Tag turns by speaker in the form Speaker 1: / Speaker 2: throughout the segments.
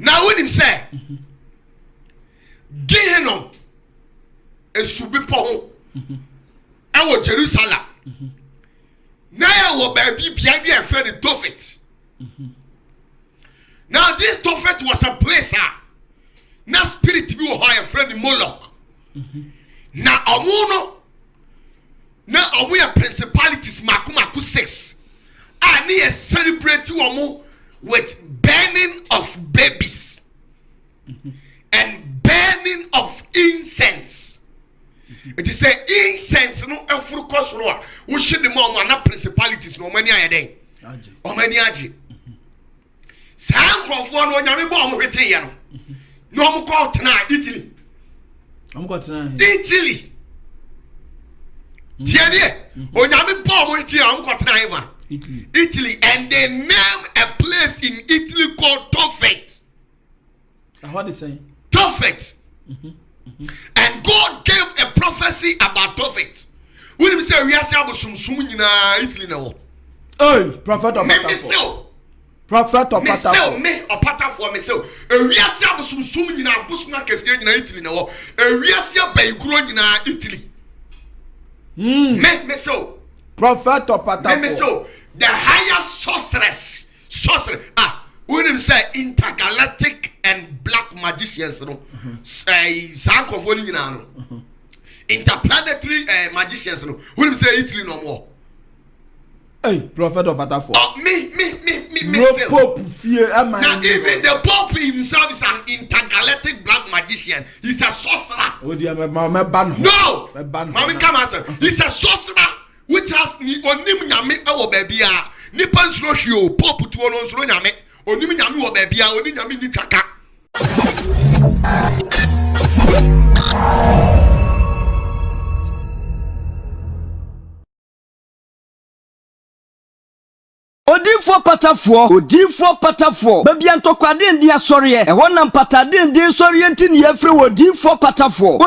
Speaker 1: Now when him say, Gehenom, a subipo, I was Jerusalem. Now I will be a friend of Tophet. Now this Tophet was a place, now spirit to be a friend in Moloch. Now Amuno, now we are principalities, Makumaku 6. I need a celebrate you with burning of babies and burning of incense. It is a incense, no every cause roar. We should the mom and principalities, no many a day. Or many aji. Sam Crawford, no yammy bomb with Tiano. No more call tonight, Italy.
Speaker 2: I'm got tonight.
Speaker 1: Italy. Tiania, or yammy bomb with Tiano, got tonight. Italy, and they name a place in Italy called Tophet.
Speaker 2: What is saying?
Speaker 1: Tophet. And God gave a prophecy about Tophet. When he said, we are saying, Italy now.
Speaker 2: Oh, prophet of Patafo. Prophet of Patafo.
Speaker 1: Me or Patafo, me so. We are saying, in our Busma Cascade in Italy now. We are saying, by growing in Italy. Me so.
Speaker 2: Prophet of Patafo.
Speaker 1: Me so. The higher sorceress. When him say intergalactic and black magicians, no, say Sankophone, no, interplanetary magicians, no. When him say Italy no more.
Speaker 2: Hey, prophet of Patafo.
Speaker 1: Oh, me.
Speaker 2: No Pope fear.
Speaker 1: Now even the Pope himself is an intergalactic black magician. He's a sorcerer.
Speaker 2: Oh dear, my ban.
Speaker 1: No, Mami come answer. He's a sorcerer which has ni onim nyame ewo baby a nipa nsuro hwe o Pope to ono nsuro nyame. Onim nyame wo baby a oni nyame ni twaka.
Speaker 3: Odifo patafo baby antokwade ndi asori e wonam patade ndi asori enti ne yefre odifo patafo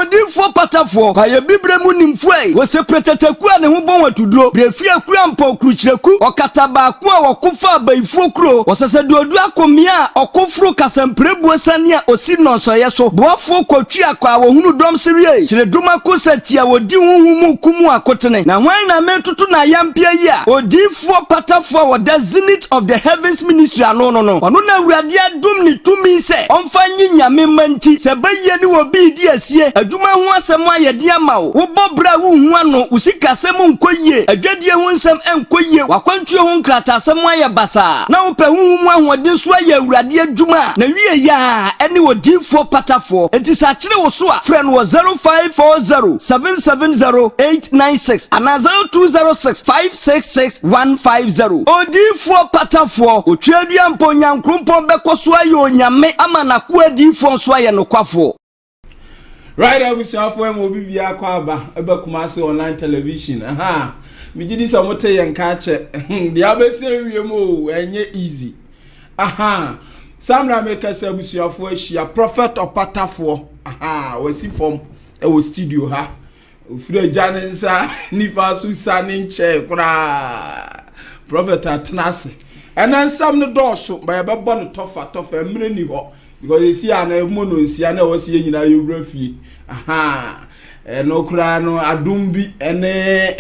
Speaker 3: pa ye bibremu nimfuai wo se pretataku a ne ho bon watuduro brefi akura mpa kruchireku okataba ku a wokofa abaifo kro wosese odu akomia okofro kasamprebu asane a osi nonso yeso boafo kwatwi akwa wo hunu dom serie kire duma ko satia wodi huhumu kumu akotene na hwan na metutu na yampia yi a odifo patafo woda zenith of the heavens ministry no ono na awurade adom ni tumi se onfanyi nyame manti se baye ni wo bi di asie aduma ho asem ayede amawo wo bobra wo hu ano usika asem nkoyie adwadie ho nsem enkoyie wakwantuo ho nkrata asem aye basa na wo pe hu mu ahode so aye awurade aduma na wie ya ene wo difo patafo enti sa kire wo so a friend wo 0540 770896 ana 0206 566 150 odifo patafo otwadua mponya nkrumpon bekoso aye onyame ama na ko adifo so aye nokwafo.
Speaker 2: Right now we saw for mo bibia kwa aba Kumasi online television. Me gidi sa mote yenka che dia be se wiem o enye easy. Samra make say busuafo ahia prophet of patafo. Wasi form e wo studio ha. Ofure janensa nifa su sane nche kura. Prophet atnase ena nsam no doso ba be bo no tofa emre ni ho because you see an mono nsia na wo se nyina yografie no kura no adumbi ene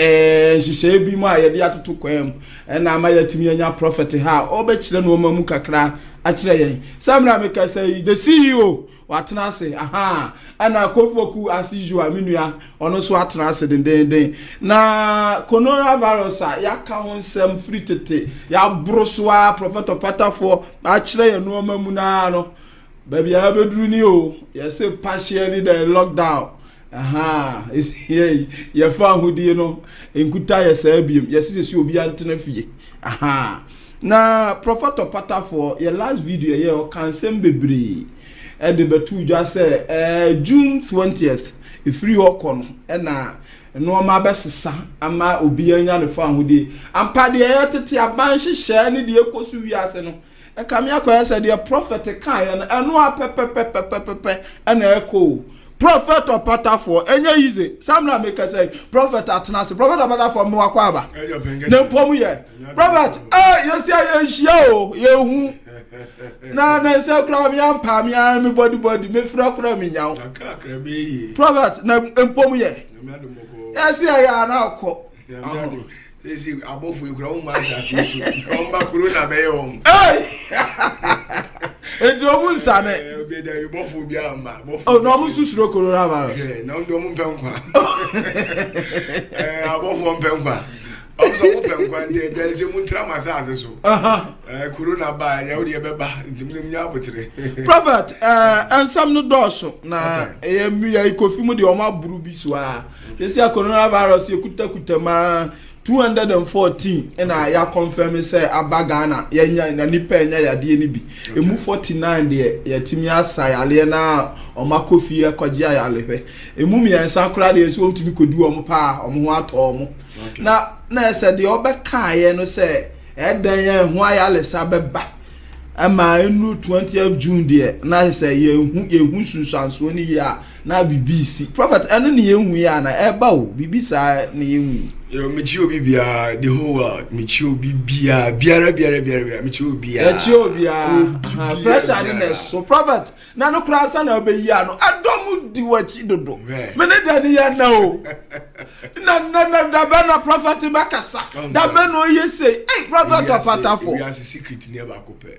Speaker 2: hihye bi mu ayede atoto kwam ena ama yatimi anya prophet ha obekire no mamu kakra akire yen samra make say the CEO watnase ana kofoku asiju aminua ono so atnase den na coronavirus yaka honsem fritete ya broswa prophet patafo akire yen no mamu na no baby abeduru ni o yese partially the lockdown is here ya fa hudi no enkuta yesa abiem yese se obi antena fie na prophet patafo your last video ye o kansem bebre e de betu dwa say June 20th ifri okon na no ma besesa ama obi anya ne fa hudi ampa de ye tete aban hihye ne de ekosu wiase no e kam yakwa say the prophet kan ya no apepepepepepe na eko prophet of patafo enye yize samna make say prophet atnase prophet of patafo mo akwa aba ne pomu ye prophet you see ye hia o ye hu na say kura mi ampa mi an mi body me fura kura mi nyawo prophet na empom ye yes ya na akọ
Speaker 1: Esi abofu ikura o ma asase so o ba corona be yo
Speaker 2: edo mu nsane
Speaker 1: obi da ibofu bi ama
Speaker 2: oh no mu susuro corona virus
Speaker 1: na ndo mu mpenkwa abofu mpenkwa also mu mpenkwa ndi e je mu trama asase so corona ba ya wo de be ba ntimlim nya abotre
Speaker 2: prophet ansam no doso na ya ikofi mu de o ma buru bi so a esi corona virus ekuta ma 214 ena ya confirm say abagana yenya na nipa enya yade ni bi emu 49 de yatimi asayale na omakofi ekogye ayale emu miensa kra de so ntimi kodu omo pa omo ho ato omo na ese de obeka ye no say edan ye ho ayale sabeba ama enu 20th June de na say yehu sunsanso ni ya na BBC prophet enu ni yehu ya na eba o BBC na yehu
Speaker 1: yo michio bibia the whole world michio bibia biara michio bibia
Speaker 2: pressure ni na so prophet na no kra na obeyi ano adom di wachi dodo me ne dani ya na o na da ba na prophet bakasa da ba no yese hey prophet opatafo
Speaker 1: we are secret ni ba kope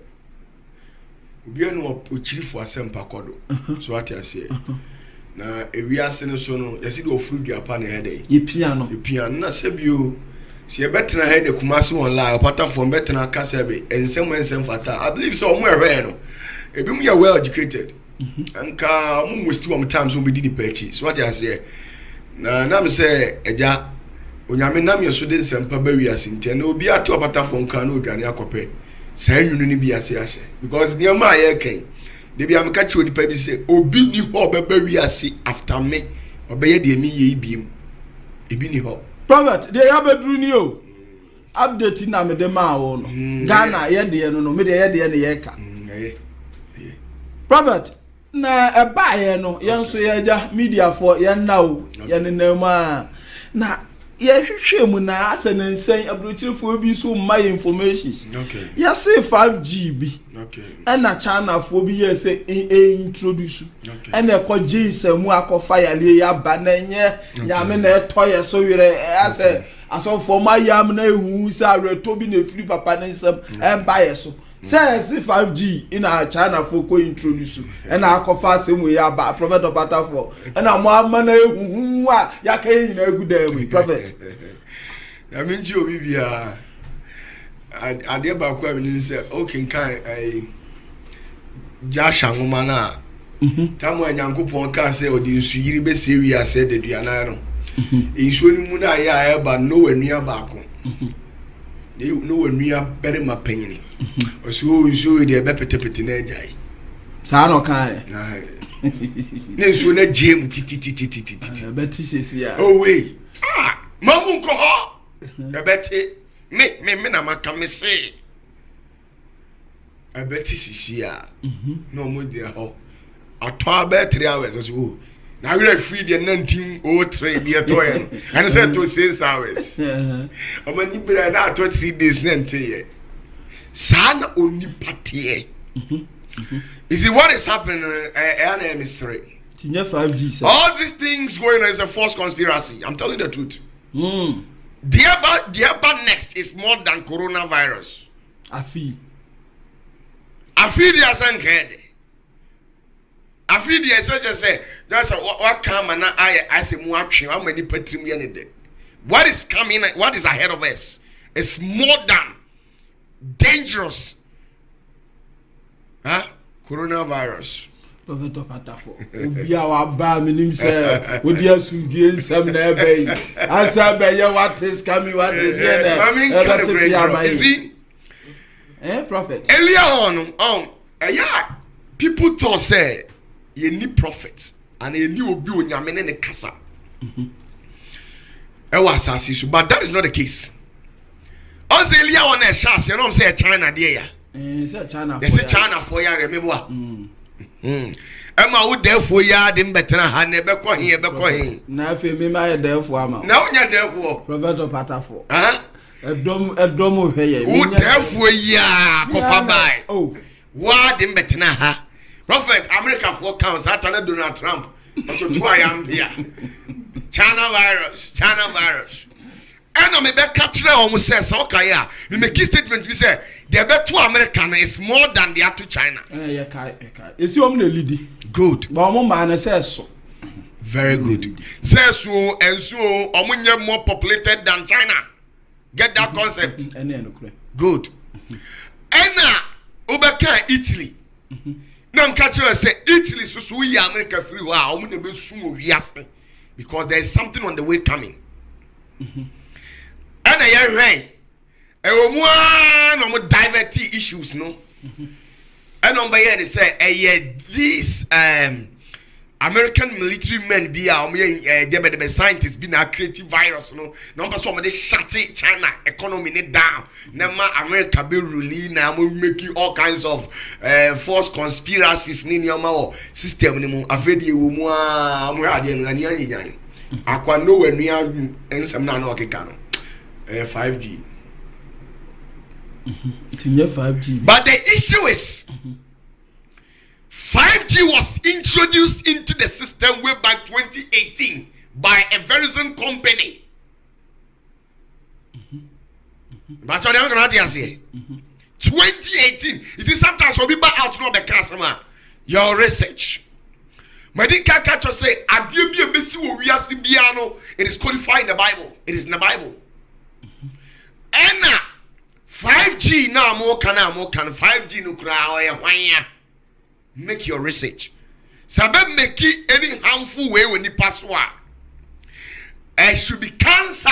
Speaker 1: obi enu ochirifo asempa kodo so what you say na ewiase ne so no yesi de ofuru duapa na hede yepia na sebio si ebetena hede kumase online opatafo betena kasa be ensem fata I believe so mo ehwe no ebi mu ya well educated anka mu westi one time so be di pechi so what you say na me say eja onyame nam yeso de nsempa ba wiase ntia na obi ate opatafo nka na oduane akope sa nwunu ni bi ase because niam aye kan de bia me ka chi odipa bi say obi ni ho beba wiase after me obeye de mi ye ibiem ebi ni ho
Speaker 2: prophet de ya bedru ni o update na me de ma wo no Ghana ye de no me de ye de ne ye ka prophet na eba ye no ye nso ye ja media for ye na o ye ne na ma na ye hwehwe mu na asa na nsen abrochirefo bi so my information ya say 5G bi na China fo bi ye say introduce na ko jinsemu akofa yale ya ba na nye nyame na etoye so were asa aso for my yam na ehu sa reto bi na free papa na nsem ba ye so says 5G in a China fo ko introduce na akofa semu ya ba prophet opatafo na mo amana ehu a ya kai na egudam prophet
Speaker 1: I mean you bibia ade ba kwa bi ni say okay kan ai jasha ngoma na tamu anyankopon ka say odi nsu yiri be sewi ase de duana no nsu ni mu na ya ba no anua ba ko no anua bere mapanyini oso nsu de be petepete na ajai
Speaker 2: sa no kan
Speaker 1: ne nsu na jem titi
Speaker 2: beti sesi ya
Speaker 1: oh we mamu nko ho beti me na maka me se beti sisi ya no mo de ho ato about 3 hours so na we free the 1903 be atoy and say to 6 hours omani bra na ato 3 days na ntie sana oni patie is it what is happening and mystery
Speaker 2: tinye 5G sir.
Speaker 1: All these things going on is a false conspiracy. I'm telling the truth. The next is more than coronavirus.
Speaker 2: I feel
Speaker 1: the asankede. I feel the essential say that's what come and I say more action. How many petrim yenide? What is coming? What is ahead of us? It's more than dangerous. Coronavirus.
Speaker 2: Prophet opatafo obi a wa ba minim say odi asundue nsam na ebe asa be ye what is coming what is there
Speaker 1: I mean, see
Speaker 2: prophet
Speaker 1: earlier on yeah people thought say you need prophet and you need obi onyame ne kasa e was asisi but that is not the case. Also earlier on a chance you know say China there ya
Speaker 2: say China
Speaker 1: they say China for ya remember Emma would therefore ya dim better ha ne be ko here be ko here
Speaker 2: na afi me ma therefore ama
Speaker 1: na onya therefore
Speaker 2: prophet opatafo edom hweye
Speaker 1: would therefore ya ko fa bai What the betna ha? Prophet America for counts at Donald Trump. But to I am here. China virus. And I may be catching almost says, okay, yeah. You make a statement, we say, the better American is more than the other China.
Speaker 2: Is your only lady?
Speaker 1: Good.
Speaker 2: But man says so.
Speaker 1: Very good. Says so, and so, Omunya more populated than China. Get that concept? Good. And now, Obaka, Italy. Now I'm catching say Italy, so we America free. Wow, I'm going to be soon because there is something on the way coming. And I hear no more divert issues, no. And on by here they say, these American military men be the scientists be a creative virus, no. Number so they shut China economy down. Now America be ruling now, making all kinds of false conspiracies in your system. Afedi wo akwa no when we are ensem na no okeka no 5G.
Speaker 2: It's 5G.
Speaker 1: But the issue is 5G was introduced into the system way back 2018 by a Verizon company. But so they are going to say 2018. It is sometimes when people out know the customer your research. Medical catcher say adie bi besi wo wiase bia no, it is codified in the Bible. It is in the Bible. And 5G now more can 5G no kra oye. Make your research. Sabe make any harmful way when you pass one. It should be cancer.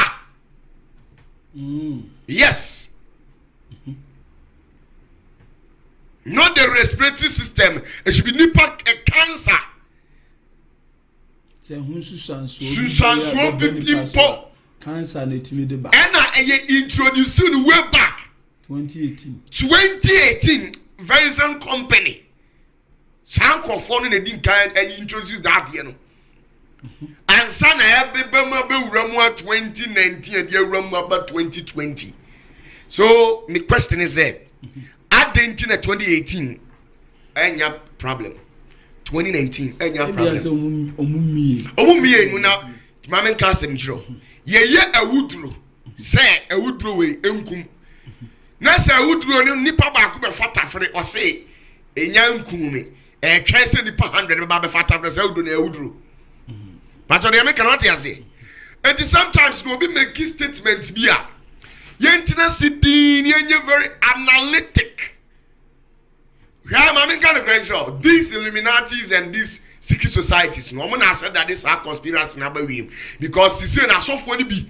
Speaker 1: Yes. Not the respiratory system. It should be nipa cancer.
Speaker 2: Say
Speaker 1: Susanso people
Speaker 2: cancer netimi de ba.
Speaker 1: And I introducing way back 2018 Verizon company. Sanko phone na din kan introduce that here no. And sana ya be 2019 and the uramu about 2020. So my question is adding in 2018 any problem. 2019 any problem. Omumie no na mama kan sem chiro. Ye awuduro. Say awuduro we enkum. Na say awuduro ni nipa ba ko be fatafre o say enya enkum me. Try say nipa 100 be fatafre say awuduro na awuduro. But on the American not say. And sometimes we be making statements bia. Yentina sitting yenye very analytic. These Illuminatis and these secret societies, no one has said that this are conspiracy number we because she said so for be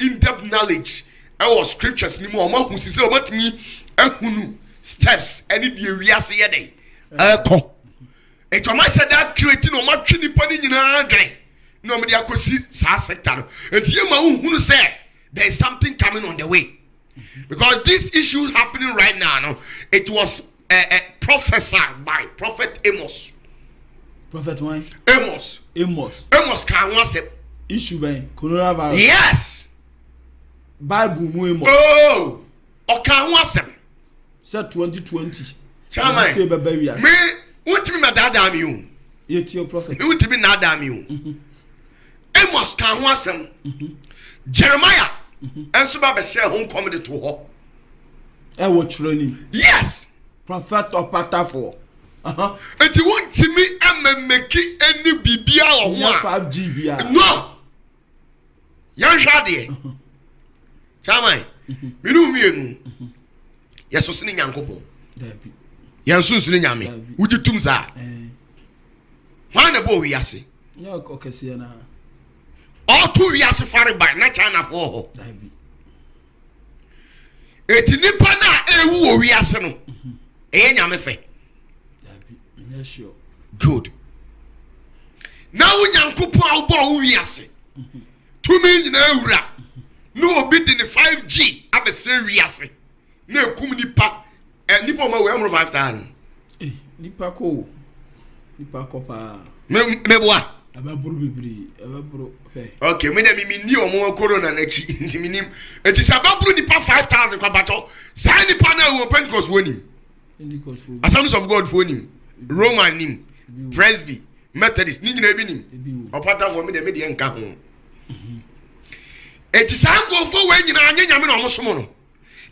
Speaker 1: in-depth knowledge our scriptures ni mo who say about me ehunu steps any the wiase ye dey ko it o ma said that creating o ma twi nipa ni nyina adwen no me dia kosi sa sector no etie ma hunu say there is something coming on the way because this issue happening right now no it was prophesied by Prophet Amos.
Speaker 2: Prophet why?
Speaker 1: Amos can answer
Speaker 2: issue by coronavirus.
Speaker 1: Yes.
Speaker 2: Bible mu Amos.
Speaker 1: Oh, o can answer.
Speaker 2: Say 2020.
Speaker 1: Chama.
Speaker 2: Say baba wi as.
Speaker 1: Me, won't me that damn you.
Speaker 2: Yet your prophet.
Speaker 1: Won't me that damn you. Amos can answer. Jeremiah. And so baba share home comedy to her.
Speaker 2: What training?
Speaker 1: Yes.
Speaker 2: Prophet or patafo.
Speaker 1: And you want to me and make any BBA or
Speaker 2: 5G bia.
Speaker 1: No. Yan shadi. Chamai. Minu mienu. Yeso sini nyankopon.
Speaker 2: Dabi.
Speaker 1: Yan sun sini nyame. Wuji tumza. Why na bo wiase?
Speaker 2: Ya okese na.
Speaker 1: All two wiase fare by na China for.
Speaker 2: Dabi.
Speaker 1: Eti nipa na ewu o wiase no. Nyame fe.
Speaker 2: Yeah, sure.
Speaker 1: Good. Now nyankopon awbo wiase. Tumi nyina ewura. No obi di 5G abese wiase. Na ekum nipa. Nipa ma we 5,000.
Speaker 2: Nipa ko pa.
Speaker 1: Meboa.
Speaker 2: Ababuru bibiri, ababuru.
Speaker 1: Okay, me ni omo corona na chi ntiminim. Eti sababuru nipa 5,000 kwa bato. Sa nipa na wo Pentecost woni. Assemblies of God for him, Roman him, Presby, Methodist, ni nyina bi nim. Opata for me de nka ho. Eti sanko fo we nyina anya nyame na omosom no.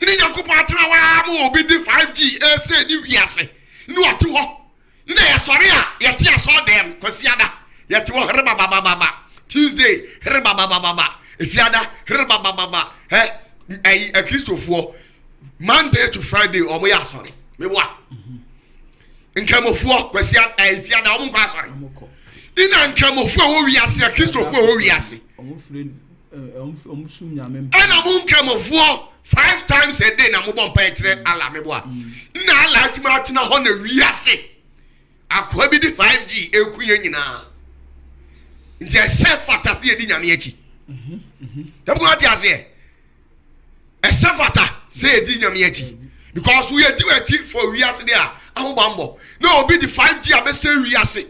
Speaker 1: Ni Yakob atena wa mo obi di 5G say ni wiase. Ni wate ho. Ni na yesore a yete aso dem kwasiada. Yete ho reba baba. Tuesday reba baba. Efiada reba baba. A Christopher Monday to Friday omo ya asore. Me wa. Nkamofo kwasiada efiada omo kwa asore. Ina nkamofo wo wiase a Christopher wo wiase. Omo friend omusum nyame ana mun kramofo 5 times a day na mo bon pa ekire ala me boa na ala timara tina ho na wiase akwa bi di 5G ekuye nyina nje self fantasy edi nyame echi dem go ati ase fata say edi nyame echi because we do echi for wiase there ahobambo na obi di 5G abese wiase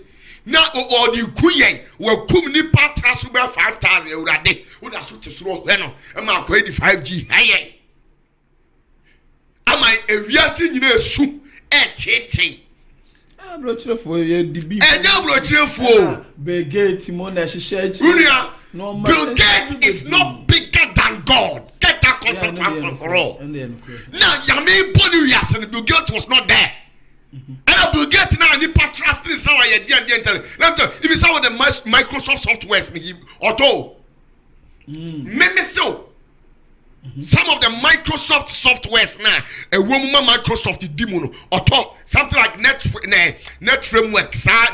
Speaker 1: na o di kuyen we kum ni patra so be 5,000 eurade wo da so tesoro he no e ma akwa di 5G heye ama ewiase nyina esu tete
Speaker 2: brochirefo ye di bi
Speaker 1: enya brochirefo
Speaker 2: begate mo na hihye
Speaker 1: Junior, Bill Gates is not bigger than God. Get that concept once for all. Now yami body wiase Bill Gates was not there. And Bill Gates now ni trust in someone ye dey tell. Let me tell you, if you saw the Microsoft softwares ni auto. Meme so. Some of the Microsoft softwares now, a woman Microsoft demo auto something like net framework sa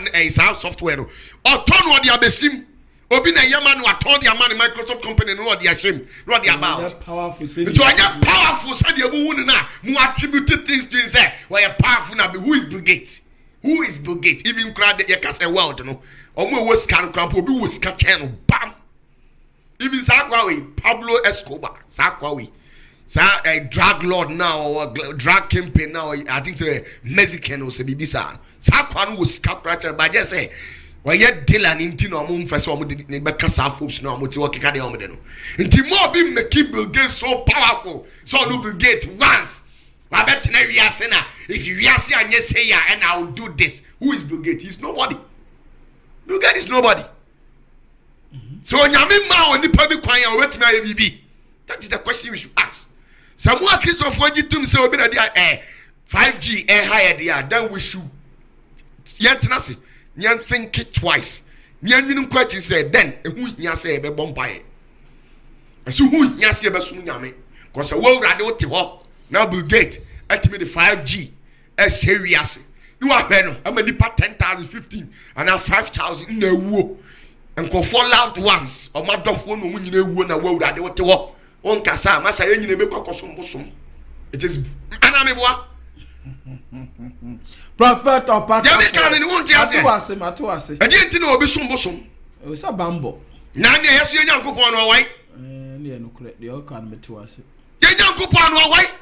Speaker 1: software auto no dia besim obi na yama no auto dia man Microsoft company no dia shame no dia about
Speaker 2: powerful
Speaker 1: say so anya powerful say dia mu na mu attribute things to say why powerful na be who is Bill Gates even crowd the cast a world no omo wo scan cramp obi wo scan channel bam even Sakwawe Pablo Escobar Sakwawe a drug lord now or drug campaign now I think say Mexican or say bibisa Sakwan was scrap but just say why yet Dylan into no mum first one with the Kasa folks now much work at the omedeno until more be make Bill Gates so powerful so no Bill Gates once I bet now we are saying if you are saying yes say yeah and I'll do this who is Bill Gates? He's nobody. Bill Gates is nobody. So nyame ma oni pa bi kwan ya wetima ya bibi. That is the question you should ask. Samuel Christopher Jitum say obi na dia 5G higher there then we should yentenase nyan think it twice. Nyan nwinu question say then ehu nya say be bompae. Asu hu nya say be sum nyame. Cause wo wrade wo te ho. Now Bill Gates ultimate the 5G serious. You are no am nipa 10,000 15 and now 5,000 na wo. And go for loved ones or my dog for no winning a woman a world that they want to walk on Casa, Massa, and you never cosum bosom. It is Anamibwa
Speaker 2: Prophet or Pat.
Speaker 1: Yaman won't
Speaker 2: answer.
Speaker 1: I didn't know Bissum bosom.
Speaker 2: It was a bambo.
Speaker 1: Nanya, yes, your young coupon or white.
Speaker 2: Near no correct, the old can to us.
Speaker 1: Your young coupon or white.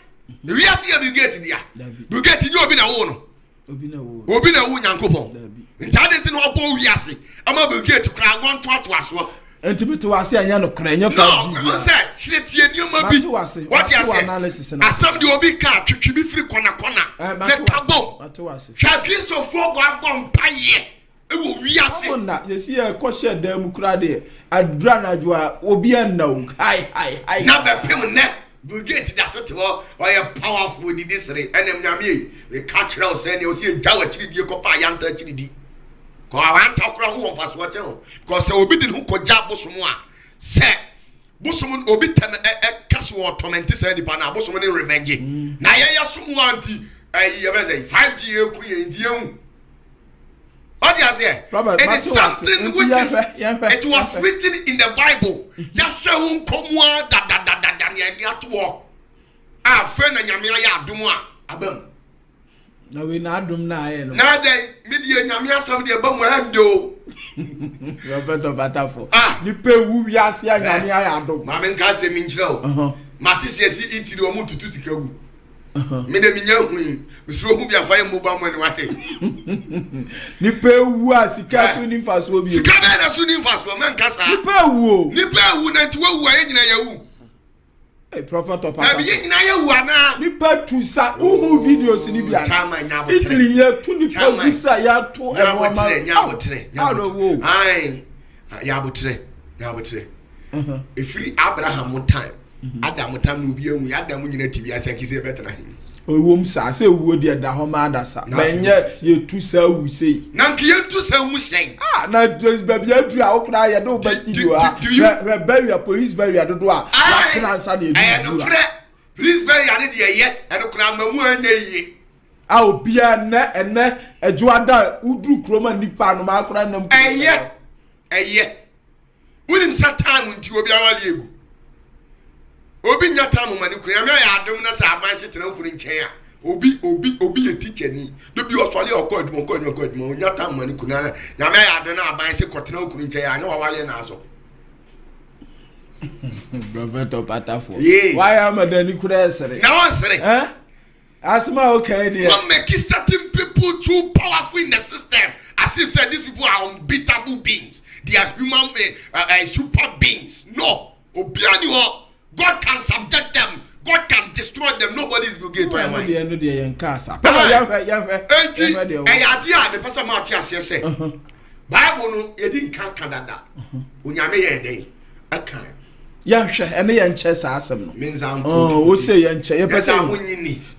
Speaker 1: We are seeing you get in there. You get in your bin a woman. Obina wu nyankopon ntade tin obo wiase ama be get kra gon to aso
Speaker 2: entimi to wase anya no kra nya 5G
Speaker 1: no say tie nioma bi what you say asam de obi ka twetwe bi free kona me tabo twa Christopher go agbon paye e wo wiase
Speaker 2: na yesi e ko share dam kra de adura na joa obi anna hi
Speaker 1: na be pem ne Bill Gates that's what why powerful did this re enem nyame we catch now say ne o see jawa chiri die ko pa yanta chiri di ko awanta kura ho faso wa chen because say obi din ho ko ja bosom a say bosom obi tem cash wo torment say di pa na bosom ne revenge na ye so mu anti ye be say 5G eku ye ndi ehun what you say it is something which is it was written in the Bible just say hun komwa da ya to a friend na nyame ya adom a abam
Speaker 2: na we na adom na aye no
Speaker 1: na dey media nyame asam de ba mu hando
Speaker 2: Robert Batafo ni pe wu wiase ya nyame ya adom
Speaker 1: ma men ka se mi nkyira o matisi esi itiri o mu tutu sika gu me de mi nya hu misro hu bia fa ye mobile money wate
Speaker 2: ni pe wu asika so ni faso obi
Speaker 1: sika na so ni faso men ka sa
Speaker 2: ni pe wu
Speaker 1: na ti wu aye nyina ya wu
Speaker 2: Hey, prophet of
Speaker 1: na bi nyina ye wu ana
Speaker 2: nipa tu sa uhu videos ni bia
Speaker 1: chama nya bo
Speaker 2: Italy ye tu nipa tu sa ya tu e
Speaker 1: nya bo tre ai ya bo tre efiri Abraham time Adam time no bi ewu Adam nyina tibi asaki se betra hin
Speaker 2: owom sa se wuo de da ho ma da sa benye ye tu sa wu sei
Speaker 1: na nke ye tu sa mu shen
Speaker 2: na baby adu a okra ye do ba studio a bury police bury adodo a ya tena nsa na edu
Speaker 1: police bury ane de ye e do kra mamu anya yi
Speaker 2: a obia ene ejuada udru kroma nipa no ma akra nam
Speaker 1: eye wonim satan nti obi awale egu obi nyata mo mani kura me ya adom na sa aman se tena okuru nchen a obi ye teacher ni do bi osole okodum nyata mo mani kuna na me ya adom na aban se kotena okuru nchen a nya wawale na aso
Speaker 2: prophet patafo why am adani kura esere
Speaker 1: na won sere
Speaker 2: asma okay there
Speaker 1: what make certain people too powerful in the system as if said these people are unbeatable beings, they are human super beings. No, obiani ho God can subject them. God can destroy them. Nobody is going to get to them.
Speaker 2: The end of the yenkasa.
Speaker 1: The person Matthias say, Bible no, you didn't count Canada. Unyame ye day. Okay.
Speaker 2: Yahwe ene ye nche sa asem no
Speaker 1: means am
Speaker 2: wo say ye nche ye pese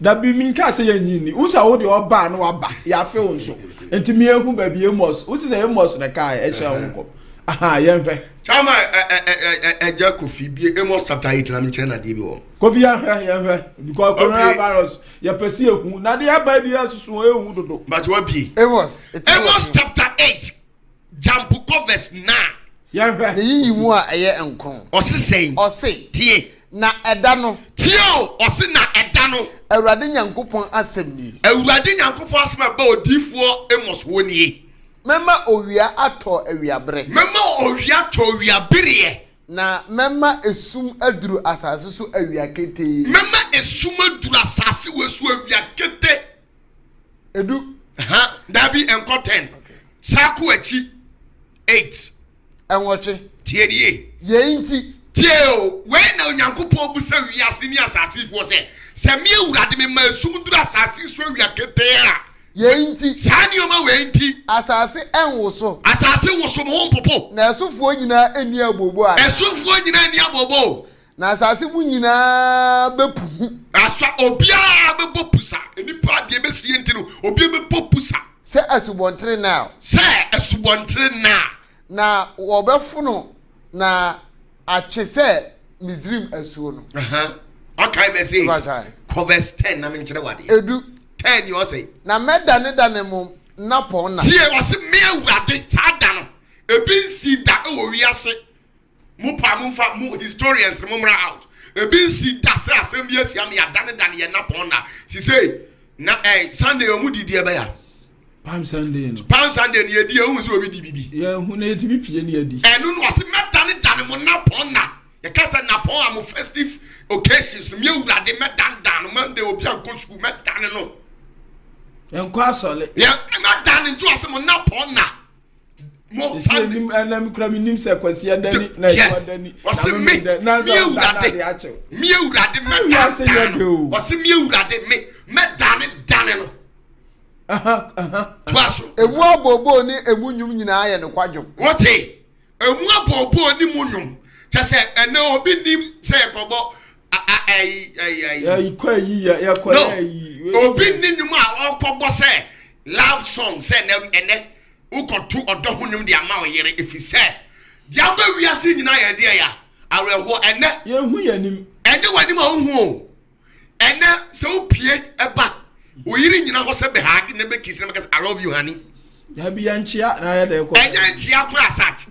Speaker 2: da bi min ka say ye nyini wo sa wo de oba na waba ya fe wo nso enti me ehu ba bi emos wo say emos na kai e sha wo aha ye mfe
Speaker 1: chama eja kofi bi Amos chapter 8 na mi kire na de bi wo
Speaker 2: kofi ya mfe because coronavirus ye pese ehu na de ya ba bi asusu ehu dodo
Speaker 1: but what be
Speaker 4: Amos
Speaker 1: chapter 8 jump verse 9
Speaker 2: Yahwe
Speaker 4: yi mu a eye enkon
Speaker 1: osisen
Speaker 4: ose
Speaker 1: tie
Speaker 4: na eda no
Speaker 1: tie o ose na eda no
Speaker 4: awurade nyankopon asem ni
Speaker 1: awurade nyankopon asem ba odifo Amos wonie
Speaker 4: mema owia ato awiabre
Speaker 1: mema owia ato awiabere
Speaker 4: na mema esum aduru asase so awia kete
Speaker 1: mema esum aduru asase wesu awia kete
Speaker 4: edu
Speaker 1: dabi enko 10 saku achi 8
Speaker 4: enwoche
Speaker 1: tie die
Speaker 4: ye nti
Speaker 1: tie o we na onyankopon busa wiase ni asase fo se me awurade me ma esum duru asase so awia kete a
Speaker 4: ye nti
Speaker 1: sani o ma we nti
Speaker 4: asase enwoso
Speaker 1: asase woso mo popo
Speaker 4: na esofo nyina eni abobo a
Speaker 1: esofo nyina eni abobo
Speaker 4: na asase mu nyina bepu
Speaker 1: asa obia bebo pusa enipa de be sie nti no obia bebo pusa
Speaker 4: se asubontre now
Speaker 1: se asubontre
Speaker 4: na wobefuno na achese Misrim asuo no
Speaker 1: okay message verse 10 na me kire wade
Speaker 4: edu
Speaker 1: 10 you say
Speaker 4: na meda ne da ne mom na pon na
Speaker 1: tie wase me awurade sada no ebi nsi da e wo wiase mu pa mu fa mu historians mu mra out ebi nsi da se asem bi asia me ada ne da ne ye na pon na si say na Sunday o mu didi e ba ya
Speaker 2: Palm Sunday no
Speaker 1: Palm Sunday ni edi ehun so obi di bibi
Speaker 2: ye hu na eti bi pie ni edi
Speaker 1: enu no wase meda ne da ne mo na pon na ye ka say na pon am festive occasions me awurade meda dan no Monday obi an go school meda ne no
Speaker 2: enko asole
Speaker 1: ye meda ne ntu wase mo na pon na mo Sunday
Speaker 2: enam kura mi nim se kwasi adani na adani
Speaker 1: wase me awurade meda wase me awurade meda ne dan no twaso
Speaker 4: emu abobo ni emu nyum nyina ye ne kwadwom
Speaker 1: wote emu abobo ni munyum chese ene obi nim se yakobo
Speaker 2: kwa yi ya kwa yi
Speaker 1: obi ni nyum a okobo se love song se ene ukotu odohunum de ama oyere efise dia ba wiase nyina ye de ya aweho ene
Speaker 2: ye hu yanim
Speaker 1: ene wani ma hu o ene se opie eba oyiri nyina ho se be hag ne be kisi ne be I love you honey
Speaker 2: ya bi yanchia na ya de ko
Speaker 1: enya nchia kura sach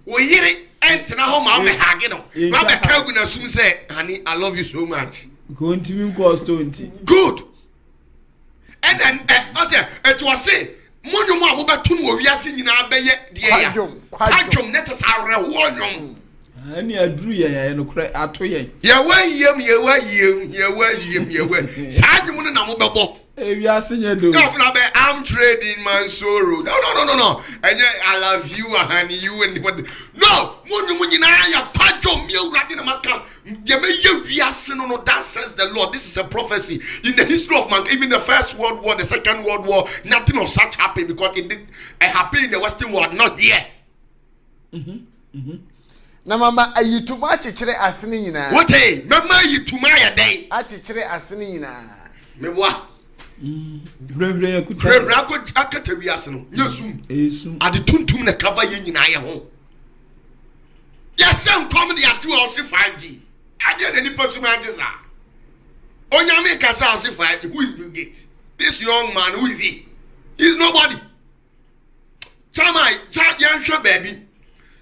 Speaker 1: oyiri entina ho ma be hag no ma be kagu na sum say honey I love you so much
Speaker 2: go ntimi ko stonti
Speaker 1: good and then it was say monyo mo amobeto no wiase nyina be ye de ya kwadwom net sa rewo nyom
Speaker 2: ani aduru ya no kura ato ye
Speaker 1: ye wa yiem sa nyum no na mo bebo
Speaker 2: We are singing do.
Speaker 1: I'm trading my sorrow. No. And I love you, honey, you and what? No, that says the Lord. This is a prophecy in the history of man. Even the First World War, the Second World War, nothing of such happened because it did happen in the Western world, not here.
Speaker 4: Na mama ayi tuma chichire asene nyina.
Speaker 1: What eh? Mama yi tuma ya day.
Speaker 4: A chichire asene nyina.
Speaker 1: Me wa.
Speaker 2: Revre akuta.
Speaker 1: Revre akata wiase no. Yesum.
Speaker 2: Esum.
Speaker 1: Ade tuntum na cover ye nyina ye ho. Yesem come the atu o se 5G. Ade the nipa sum antisa. Onyame kasa o se 5G. Who is Bill Gates? This young man, who is he? He's nobody. Chama, yansho baby.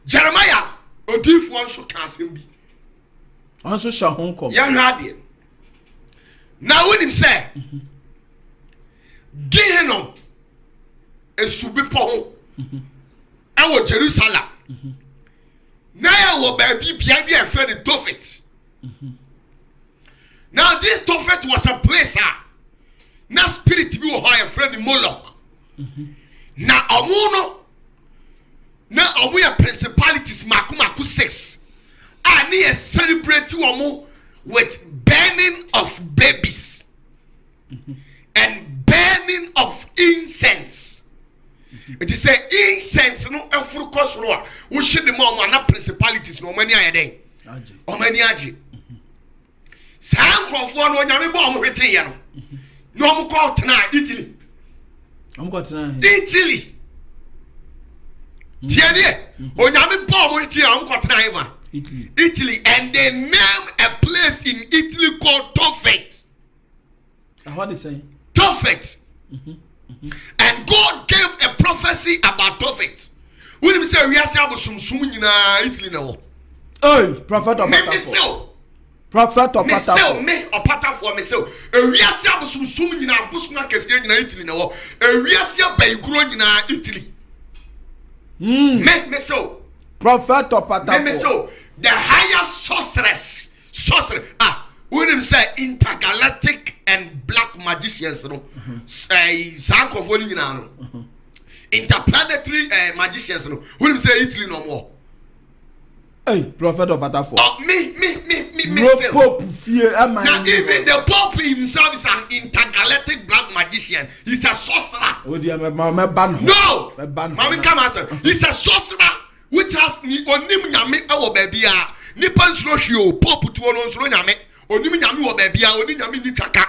Speaker 1: Jeremiah Odifo nso ka asem bi.
Speaker 2: Anso sha hon kom.
Speaker 1: Ya hwade. Na wonim say. Gehenom esubi po ho. Ewo Jerusalem. Na ya wo baby bia bi e fe the Tophet. Now this Tophet was a place na spirit bi wo ho a friend Moloch. Na omuno na omu ya principalities maku 6 and they celebrate omu with burning of babies and burning of incense. It is say incense no efuru kosoro a wo hye de ma na principalities no mani ayede o mani age san krofo no nyame bo omu hwete ye no no omu ko tena Italy Italy Tianie, Onyame bomb with you on Cotton Italy, and they name a place in Italy called Tophet.
Speaker 2: What is saying?
Speaker 1: Tophet. And God gave a prophecy about Tophet. When he said, we are saying, Italy now.
Speaker 2: Oh, prophet of Patafo. Prophet of Patafo.
Speaker 1: Me or Patafo, me so. We are saying, in our Busma Cascade in Italy now. We are saying, by growing in Italy. Me so
Speaker 2: prophet or Patafo.
Speaker 1: Me so the highest sorceress when him say intergalactic and black magicians no say sankofoni nyina no interplanetary magicians no when him say Italy no more.
Speaker 2: Hey, prophet of Patafo.
Speaker 1: Me
Speaker 2: no pope fear
Speaker 1: now even the pope himself is an intergalactic black magician. He's a sorcerer.
Speaker 2: Oh dear, my ban.
Speaker 1: No, Mami come answer. He's a sorcerer which has ni onim nyame ewo baby a nipa nsuro hwe pope to ono nsuro nyame onim nyame wo baby a onim nyame ni twaka.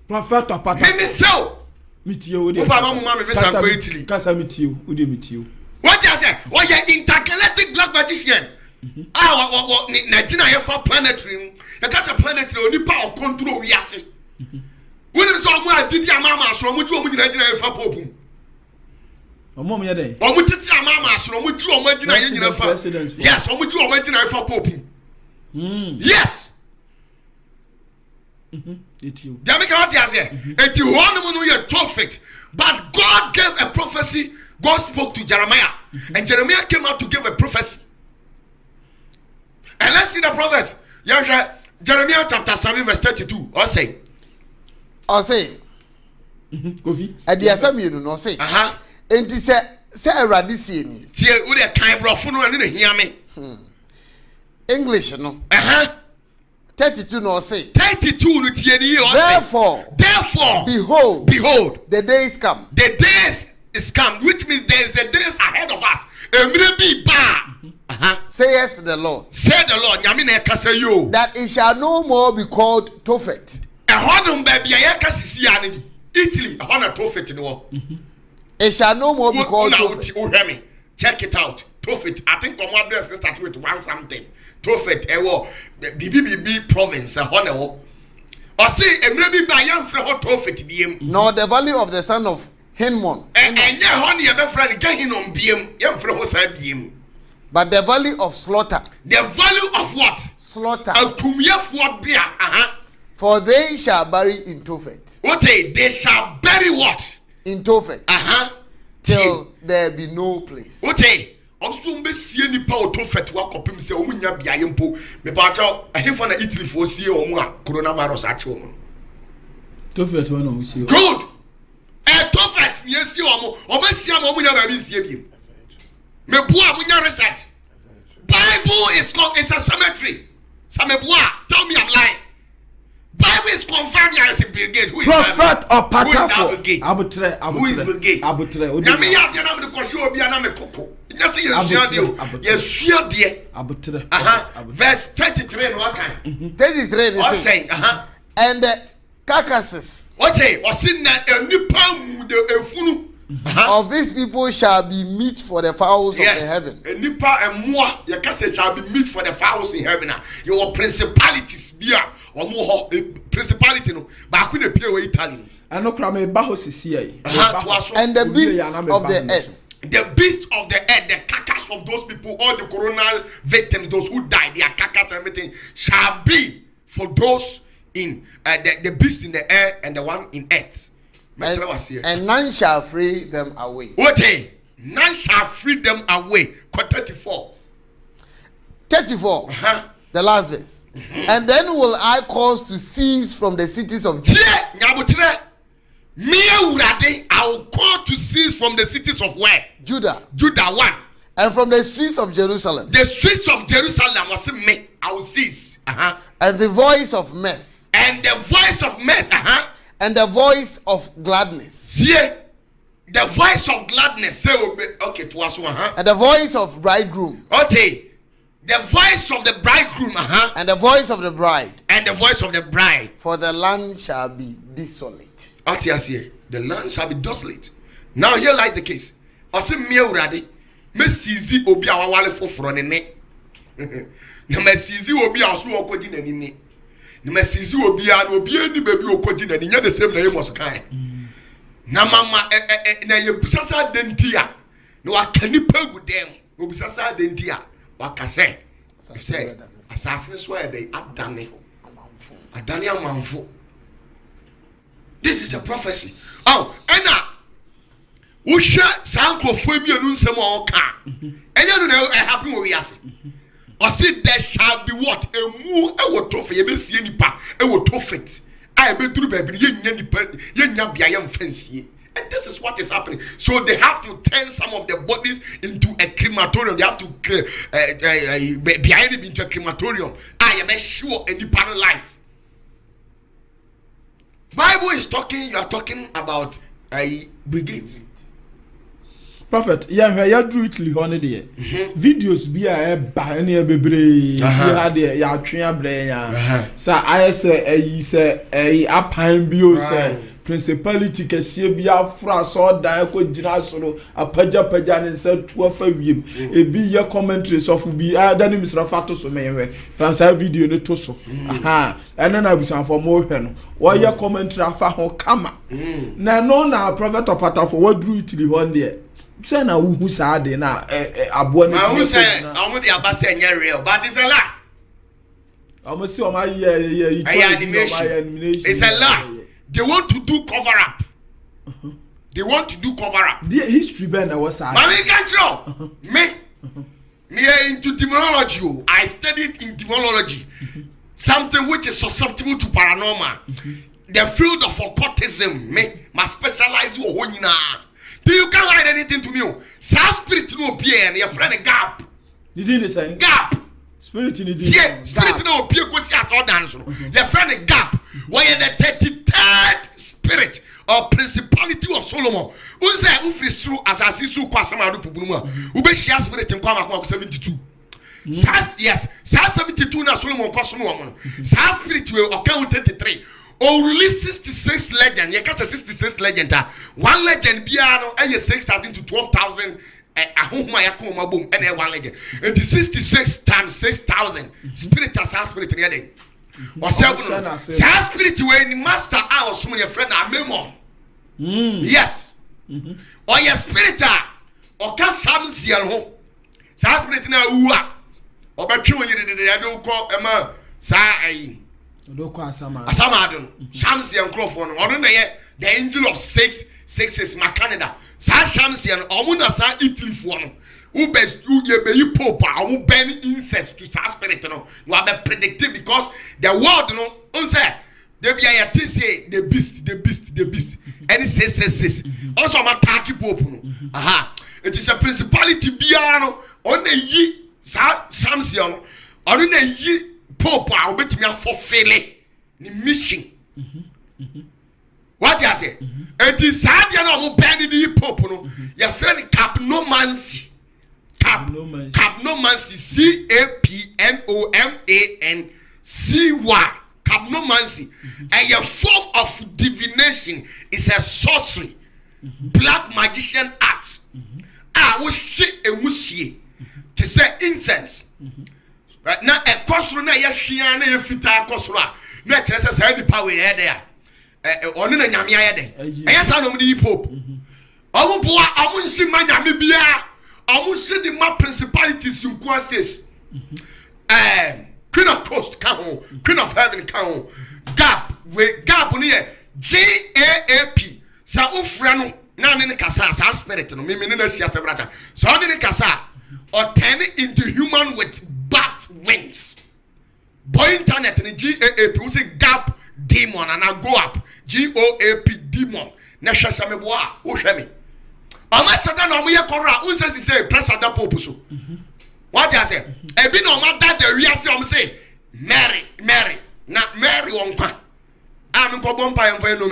Speaker 2: Prophet of Patafo.
Speaker 1: Me so
Speaker 2: metie wo de.
Speaker 1: Opa mama me vesa ko Italy.
Speaker 2: Kasa metie wo de metie.
Speaker 1: What you say? Oh yeah, intergalactic black magician. Nigeria for planetary. You got a planetary only power control we are see. When you saw more did your mama so much woman in Nigeria for pope.
Speaker 2: Omo me dey.
Speaker 1: Omo titi mama so much woman in Nigeria for. Yes, omo titi woman in Nigeria for pope. Yes.
Speaker 2: It you.
Speaker 1: Jamaica what you say? And you want to know Tophet. But God gave a prophecy. God spoke to Jeremiah. And Jeremiah came out to give a prophecy. And let's see the prophet. Jeremiah chapter 7 verse 32. Or say.
Speaker 2: Kofi.
Speaker 4: Adiasa mi no say. Enti se Awurade sie ni.
Speaker 1: Tie wo de kan brofo no ne hia me.
Speaker 4: English no. 32 no say. 32
Speaker 1: no tie ni o say. Therefore behold
Speaker 4: the days come.
Speaker 1: The days is come, which means there is the days ahead of us.
Speaker 4: Saith the Lord.
Speaker 1: Say the Lord. Nyame na kasa yo.
Speaker 4: That it shall no more be called Tophet.
Speaker 1: Ehonum baby ya kasisi ya ni Italy. Ehona Tophet ni wo.
Speaker 4: It shall no more be called Tophet.
Speaker 1: Check it out. Tophet. I think our address start with one something. Tophet ewo BBB province ehona wo. O say emre bi ba ya mfre ho Tophet biem.
Speaker 4: Nor the valley of the son of Hinnom.
Speaker 1: Enye ho ne be friend Hinnom biem. Ya mfre ho sa biem.
Speaker 4: But the valley of slaughter.
Speaker 1: The value of what?
Speaker 4: Slaughter. For they shall bury in Tophet.
Speaker 1: What? They shall bury what?
Speaker 4: In Tophet. Till there be no place.
Speaker 1: What? Also, be see any power Tophet wa kopim se omunya biaye mpo. Me pa cha ahemfo na Italy for see omu a coronavirus ache omu.
Speaker 2: Tofet one of you.
Speaker 1: Good. Tofet, yes, you are see am omunya ba bi nsie bi. Me bua munya research. Bible is a cemetery. Samebua, tell me I'm lying. Bible is confirmed as a Bill Gates. Who is
Speaker 2: Prophet or Patafo?
Speaker 1: Who is Bill Gates? Nyame ya de na me ko show bia na me koko. Nyase Yesua de. Verse 33 no kan.
Speaker 4: 33 is
Speaker 1: saying,
Speaker 4: and the carcasses.
Speaker 1: What say? O sin na enipa mu de efunu.
Speaker 4: Of these people shall be meat for the fowls of the heaven.
Speaker 1: Enipa emwa ye kase shall be meat for the fowls in heaven. Your principalities bia omo ho principality no ba ku na pie we Italy.
Speaker 2: Ano kra me ba ho sisi ai.
Speaker 4: And the beasts of the earth.
Speaker 1: The beasts of the earth, the carcass of those people, all the coronal victims, those who died, their carcass and everything, shall be for those in the beast in the air and the one in earth.
Speaker 4: And none shall free them away.
Speaker 1: What? None shall free them away. 34.
Speaker 4: 34. The last verse. And then will I cause to cease from the cities of Judah.
Speaker 1: I will call to cease from the cities of where?
Speaker 4: Judah.
Speaker 1: Judah 1.
Speaker 4: And from the streets of Jerusalem.
Speaker 1: The streets of Jerusalem was me. I will cease.
Speaker 4: And the voice of mirth.
Speaker 1: And the voice of mirth.
Speaker 4: And the voice of gladness.
Speaker 1: Yeah. The voice of gladness. Say okay to us.
Speaker 4: And the voice of bridegroom.
Speaker 1: Okay. The voice of the bridegroom.
Speaker 4: And the voice of the bride.
Speaker 1: And the voice of the bride.
Speaker 4: For the land shall be desolate.
Speaker 1: The land shall be desolate. Now here lies the case. Ose me urade, me sizi obi a wawale foforo ne ne. Na me sizi obi a so okoji na ni ne. Na me sizi obi a na obi eni baby okoji na ni nya the same na yemo so kan. Na mama na ye busasa dentia. Na wakani pegu dem. No busasa dentia. Wakase. Say asase so e dey adane. Adane amanfo. This is a prophecy. Oh, and now we share Sanko for me and some more car. And you know, I happen where we are. Or see, there shall be what? A moo, I will tough, you may see any pa, I will tough it. I will do baby, young fancy. And this is what is happening. So they have to turn some of the bodies into a crematorium. They have to behind it into a crematorium. I am sure any part of life. Bible is talking, you are talking about a brigade.
Speaker 2: Prophet, ya drew it li hone de. Videos bi a ba na e bebre. Ya de ya twen abre ya. Sa say apan bi o say principality kese bi afra so dan ko gina so no apaja ne nsa to afa wiem. Ebi ye commentaries of bi dan misra fato so menwe. Fansa video ne to so. Ena na busan for mo hwe no. Wo ye commentary afa ho kama. Na no na prophet opatafo what drew it li hone de. Say na who say de na abo na
Speaker 1: who say omo de abase enye real but it's a lie.
Speaker 2: Omo say omo ye
Speaker 1: animation. It's a lie. They want to do cover up. They want to do cover up.
Speaker 2: The history ben na was say.
Speaker 1: Mami control. Me into demonology. I studied in demonology. Something which is susceptible to paranormal. The field of occultism. My specialize wo nyina. Do you can't hide anything to me? Sa spirit no be and your friend a gap.
Speaker 2: You didn't say
Speaker 1: gap.
Speaker 2: Spirit in the
Speaker 1: yeah, spirit no be kwesi aso dance no. Your friend a gap. Why the 33rd spirit or principality of Solomon. Unse ufri through asasi su kwa sama do pubunu mu a. Ube share spirit nkwa makwa 72. Yes, 72 na Solomon kwa so no mo no. Sa spirit we account 33. Or release 66 legend. You catch a 66 legend. One legend biano and 6,000 to 12,000. Boom and one legend. And the 66 times 6,000 spirit as spirit together. Or seven spirit when master our so many friend are memo. Yes. Or your spirit or can some see at home. Spirit na uwa. Or but you don't call Emma sa Asamadon, Shamsi and Crawford, or the angel of 6 is my Canada. San Shamsi and Omuna San Italy for who best you pope, who ban incest to San Spirit. You are predictive because the world, no, say They be a say the beast. Any says. Also, I'm attacking Pope. Aha. It is a principality biano on a ye Samson on a ye Pope. I'll bet me for failing the mission. What you say? It is sad you know banning the Pope. Your friend Capnomancy. Capnomancy. CAPNOMANCY. Capnomancy. And your form of divination is a sorcery. Black magician arts. I will shit a mushi to say incense. Right now, a cosro na yashiana fita cosra. No, it's a power there. On in a yamia day. I guess I know the Pope. I won't see my Namibia. I won't see the map principalities in Quastis. Queen of Coast, come Queen of Heaven, come Gap, with Gap on here. GAAP. Sa ufrano na ne kasa sa spirit no me na sia sebrata so ne kasa or turn into human with bat wings. Boy internet ni GAAP we say Gap demon and I go up GOAP demon na hwesa me boa wo hwe me ama sada na omo ye kora unse say pressure da pope so what you say e bi na omo da the wi ase omo say Mary na Mary won kwa am ko bompa yem fa no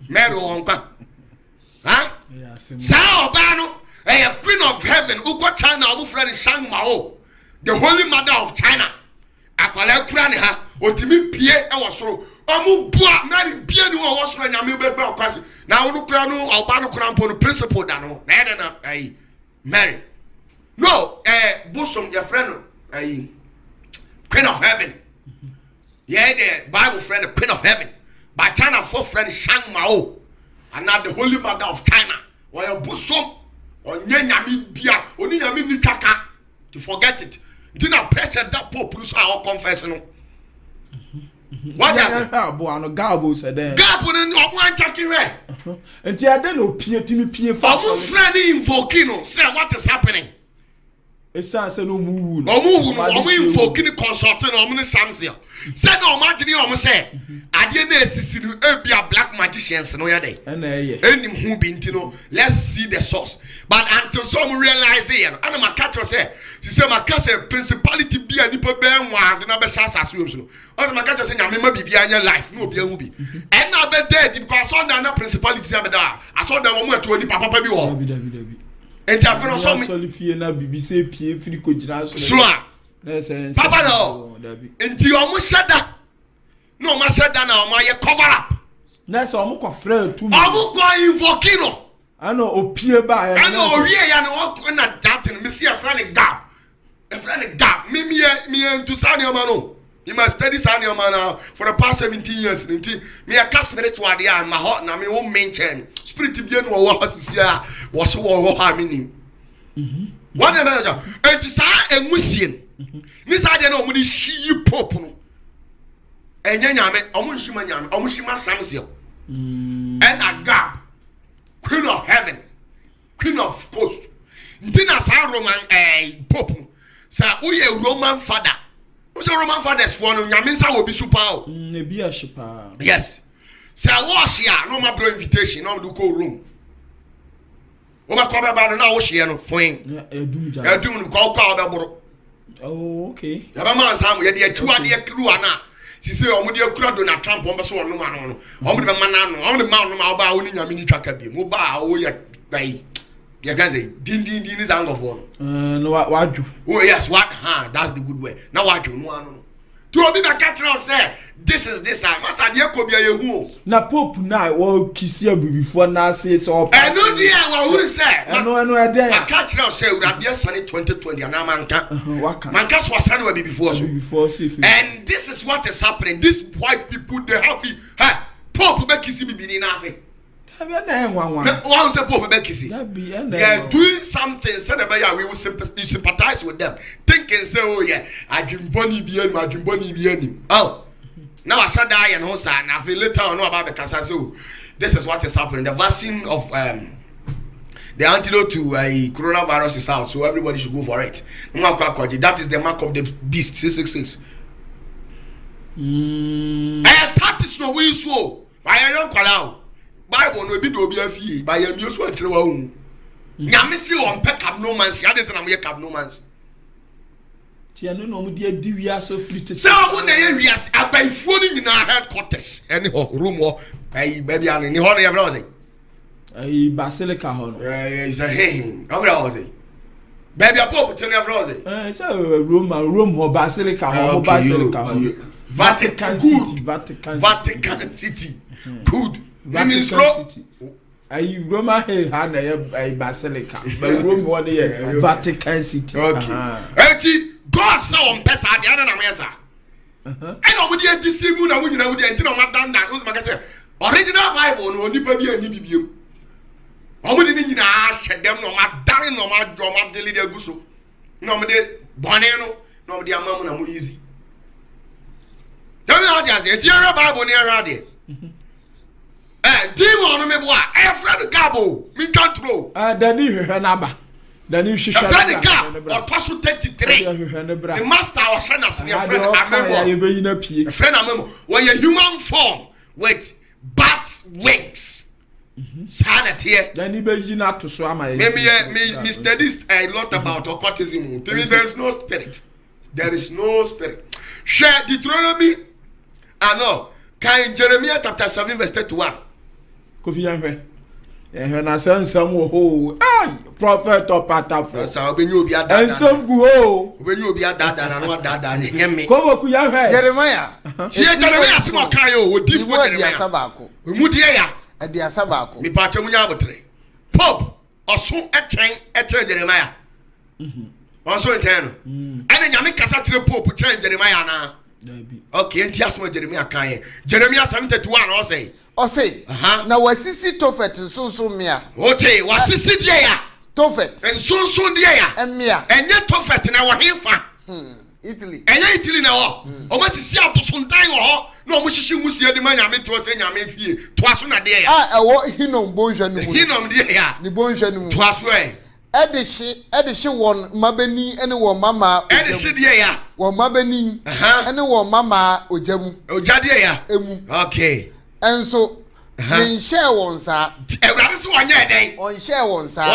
Speaker 1: Mary won kwa. Huh? Yeah, Sao a Queen of Heaven, Uko China, our friend Shang Mao, the Holy Mother of China. Akwala Kraniha, or Timmy Pierre, I was so. Omu Bua, Mary Pierre, was when I made a question. Now, Lucrano, Albano Crampo, principal Dano, Nadana, Mary. No, Bosom, your friend, Queen of Heaven. Yeah, the Bible friend, the Queen of Heaven. By China, for friend Shang Mao. And not the Holy Mother of China, or your bosom, or Nyami Bia, or Nyami Nitaka, to forget it. Did not press that Pope, who's our confession. What is it?
Speaker 2: Gabo said there.
Speaker 1: Gabo and one Jackie Ray.
Speaker 2: And the other no peer to me, peer for
Speaker 1: friendly in Volcano. Say what is happening.
Speaker 2: It's a no move.
Speaker 1: In Volcano consulting on the Samsia. Say no, Martin, almost say. I didn't be a black magicians no day. And who been to know. Let's see the source. But until some realize here, and my catcher say, she said, my cousin principality be a nipple bear one, the number chance as you. Also, my catcher saying, I remember be your life, no be a movie. And now they're dead because I saw that principality. I saw that one to any papa be all. And Jaffer saw me.
Speaker 2: BBC P. Frico Generation.
Speaker 1: Papa, no. Until you almost said that. No, I said that now, my cover up.
Speaker 2: That's almost a friend to me.
Speaker 1: I'm going volcano.
Speaker 2: I know, Opia by.
Speaker 1: I know, yeah, and not that, and Missy a friend gap. A friend gap. Me and to Sanya Mano. You must study Sanya Mana for the past 17 years. Me a cast spiritual idea, my heart, and my own main chain. Spirit to be in was here, was so harmony. What a manager. And to say a Musian. This idea no money she pope. And Yanyame, Omushima, Omushima Samsio. And a Gap, Queen of Heaven, Queen of Coast. Dina sa Roman Pope. Sa we a Roman father. Who's a Roman father's for no Yaminsa will be super.
Speaker 2: Be a shipper.
Speaker 1: Yes. Sa wash ya, no my bro invitation, no do go room. Oma come about now wash ya no fine. Yeah, do call about.
Speaker 2: Oh, okay.
Speaker 1: Yabama Sam, you had 2 idea crew ana. She said, "I'm with your crowd on a Trump on the so no man on. I'm with the man on the mountain about winning a mini tracker be. Mobile, oh, yeah, you can say, din is angle for.
Speaker 2: No, what you?
Speaker 1: Oh, yes, what? That's the good way. Now, what you know? To be the catcher say, this is this. I must have your copy of your
Speaker 2: na Pope now, or kiss you before now says all.
Speaker 1: I know, dear, what would say?
Speaker 2: I know, I
Speaker 1: catcher say, would have been sunny 2020 and I'm Mankas was sunny before. And this is what is happening. These white people, they have Pope Becky be Nazi. One say Pope Becky. They are doing something, said about we will sympathize with them. Thinking, say, oh, yeah, I dream Bonnie be my dream Bonnie be. Oh, now I said I and Hosa, and I feel later on about the cancer. So, this is what is happening. The vaccine of the antidote to coronavirus is out, so everybody should go for it. That is the mark of the beast, 666. That is no we so by a young call Bible no be do be a fee by a muse one through Yamisi on pet abnormans, I didn't know abnormans.
Speaker 2: Tiano no dia diwia so free.
Speaker 1: So when they yes, I by phoning in our headquarters, anyhow, room or baby and in the honor of Rosie.
Speaker 2: A basilica hon.
Speaker 1: Is a hey, Rosie. Baby, a pope to never Rosie.
Speaker 2: So room or basilica or basilica.
Speaker 1: Vatican City. Good.
Speaker 2: Vatican City. I Roma had a basilica, but Rome one year, Vatican City.
Speaker 1: Okay. God saw on Pesa, the other Namesa. I know what you deceive you now when you know the entire Madame that was my original Bible, no Nipa be a Nibium. I wouldn't even ask them no my darling no my drama daily de guso. No me de Boneno, no the Amam no easy. Tell me how to say, dear Bible near Radio. Demon me boy, Fred Gabo, me can't throw.
Speaker 2: Danny Hanaba. Danny Shisha.
Speaker 1: Fred Gab, or Pasu 33. The master was friend as your friend Amemo. A friend Amemo, when a human form with bat wings. Sanet here.
Speaker 2: Danny Begina to Swama.
Speaker 1: Me studies a lot about occultism. To me, there is no spirit. There is no spirit. Share Deuteronomy. I know. Can Jeremiah chapter 7 verse 31.
Speaker 2: Kofi Yanhwe. When I send some ho, prophet or patafo.
Speaker 1: So when you be a dad.
Speaker 2: And some go.
Speaker 1: When you be a dad and what dad and me.
Speaker 2: Kobo ku Yanhwe.
Speaker 4: Jeremiah.
Speaker 1: Jeremiah simo kayo wo difu Jeremiah.
Speaker 4: Sabako.
Speaker 1: Mudie ya.
Speaker 4: Edia sabako.
Speaker 1: Mi pa che munya abotre. Pope osun echen Jeremiah. Osun echen no. Ene nyame kasa kire Pope chen Jeremiah na. Okay, and Tiasmo Jeremiah Kanye. Jeremiah 7:31 or say.
Speaker 4: Now wasisi Tophet so mia.
Speaker 1: Okay, wasisi dia.
Speaker 4: Tophet.
Speaker 1: And so dia.
Speaker 4: And mia.
Speaker 1: And yet Tophet na wa himfa.
Speaker 4: Italy.
Speaker 1: And yet Italy na wo. O ma sisi abosundan wo. No mo hihyi musie de ma nyame to se nyame fie. To aso na dia ya.
Speaker 4: Ewo hinom bonhwa no mu.
Speaker 1: Hinom dia ya.
Speaker 4: Ni bonhwa no mu.
Speaker 1: To aso e.
Speaker 4: Edishi won mabani ene won mama
Speaker 1: edishi dia ya
Speaker 4: won mabani ene won mama ojamu
Speaker 1: ojadia ya
Speaker 4: emu
Speaker 1: okay
Speaker 4: enso me share won sa
Speaker 1: ewrade so onye den
Speaker 4: on share won sa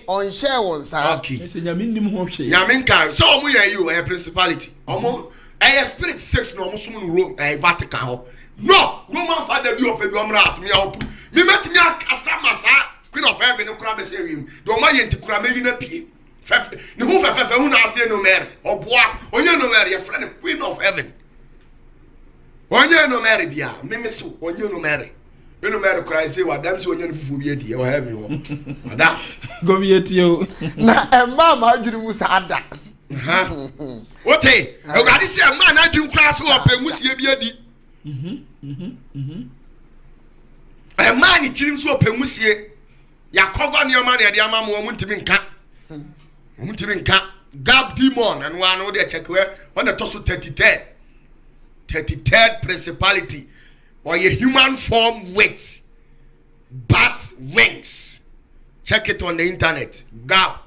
Speaker 4: on share won sa
Speaker 1: okay
Speaker 2: ese nyame nim ho hwe
Speaker 1: nyame nka so omo ya you a principality omo a spirit sex no omo sum no Rome Vatican ho no Roman father bi opa bi omra atmi a opu me metimi akasa masa Queen of Heaven no kura be say wiem do ma yenti kura me yina pie fefe ne hu fefe hu na ase no mere oboa onye no mere your friend Queen of Heaven onye no mere bia me so onye no mere kura say wa dam say onye no fufu bi adi e wa heaven wo ada
Speaker 2: go bi etio
Speaker 4: na emma ma adwiri mu sada
Speaker 1: ote e ga di say emma na adwiri kura so opa musie bi adi emma ni chirim so opa musie ya cover near man ya ama mo muntimi nka gab demon and one no dey check where on the toss 33rd principality or a human form with bat wings. Check it on the internet. Gab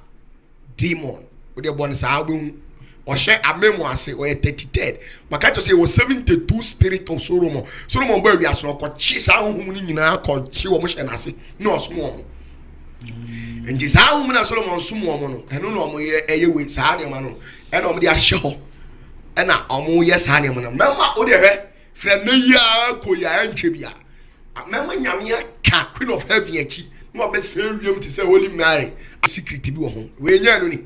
Speaker 1: demon with the bonus album or share a memoir say or a 33rd. Makacho say was 72 spirit of Solomon boy we aso ko chi sa hu mu nyina ko chi wo mo hye na se no small. And this how woman Solomon sumo mo no eno no mo ye we saa ne ma no eno mo de ahye ho ena omo ye saa ne mo no mema o de hwe frem na ya ko ya anche bia mema nyame ka Queen of Heaven achi no be say wiem ti say Holy Mary secret bi wo ho we nya no ni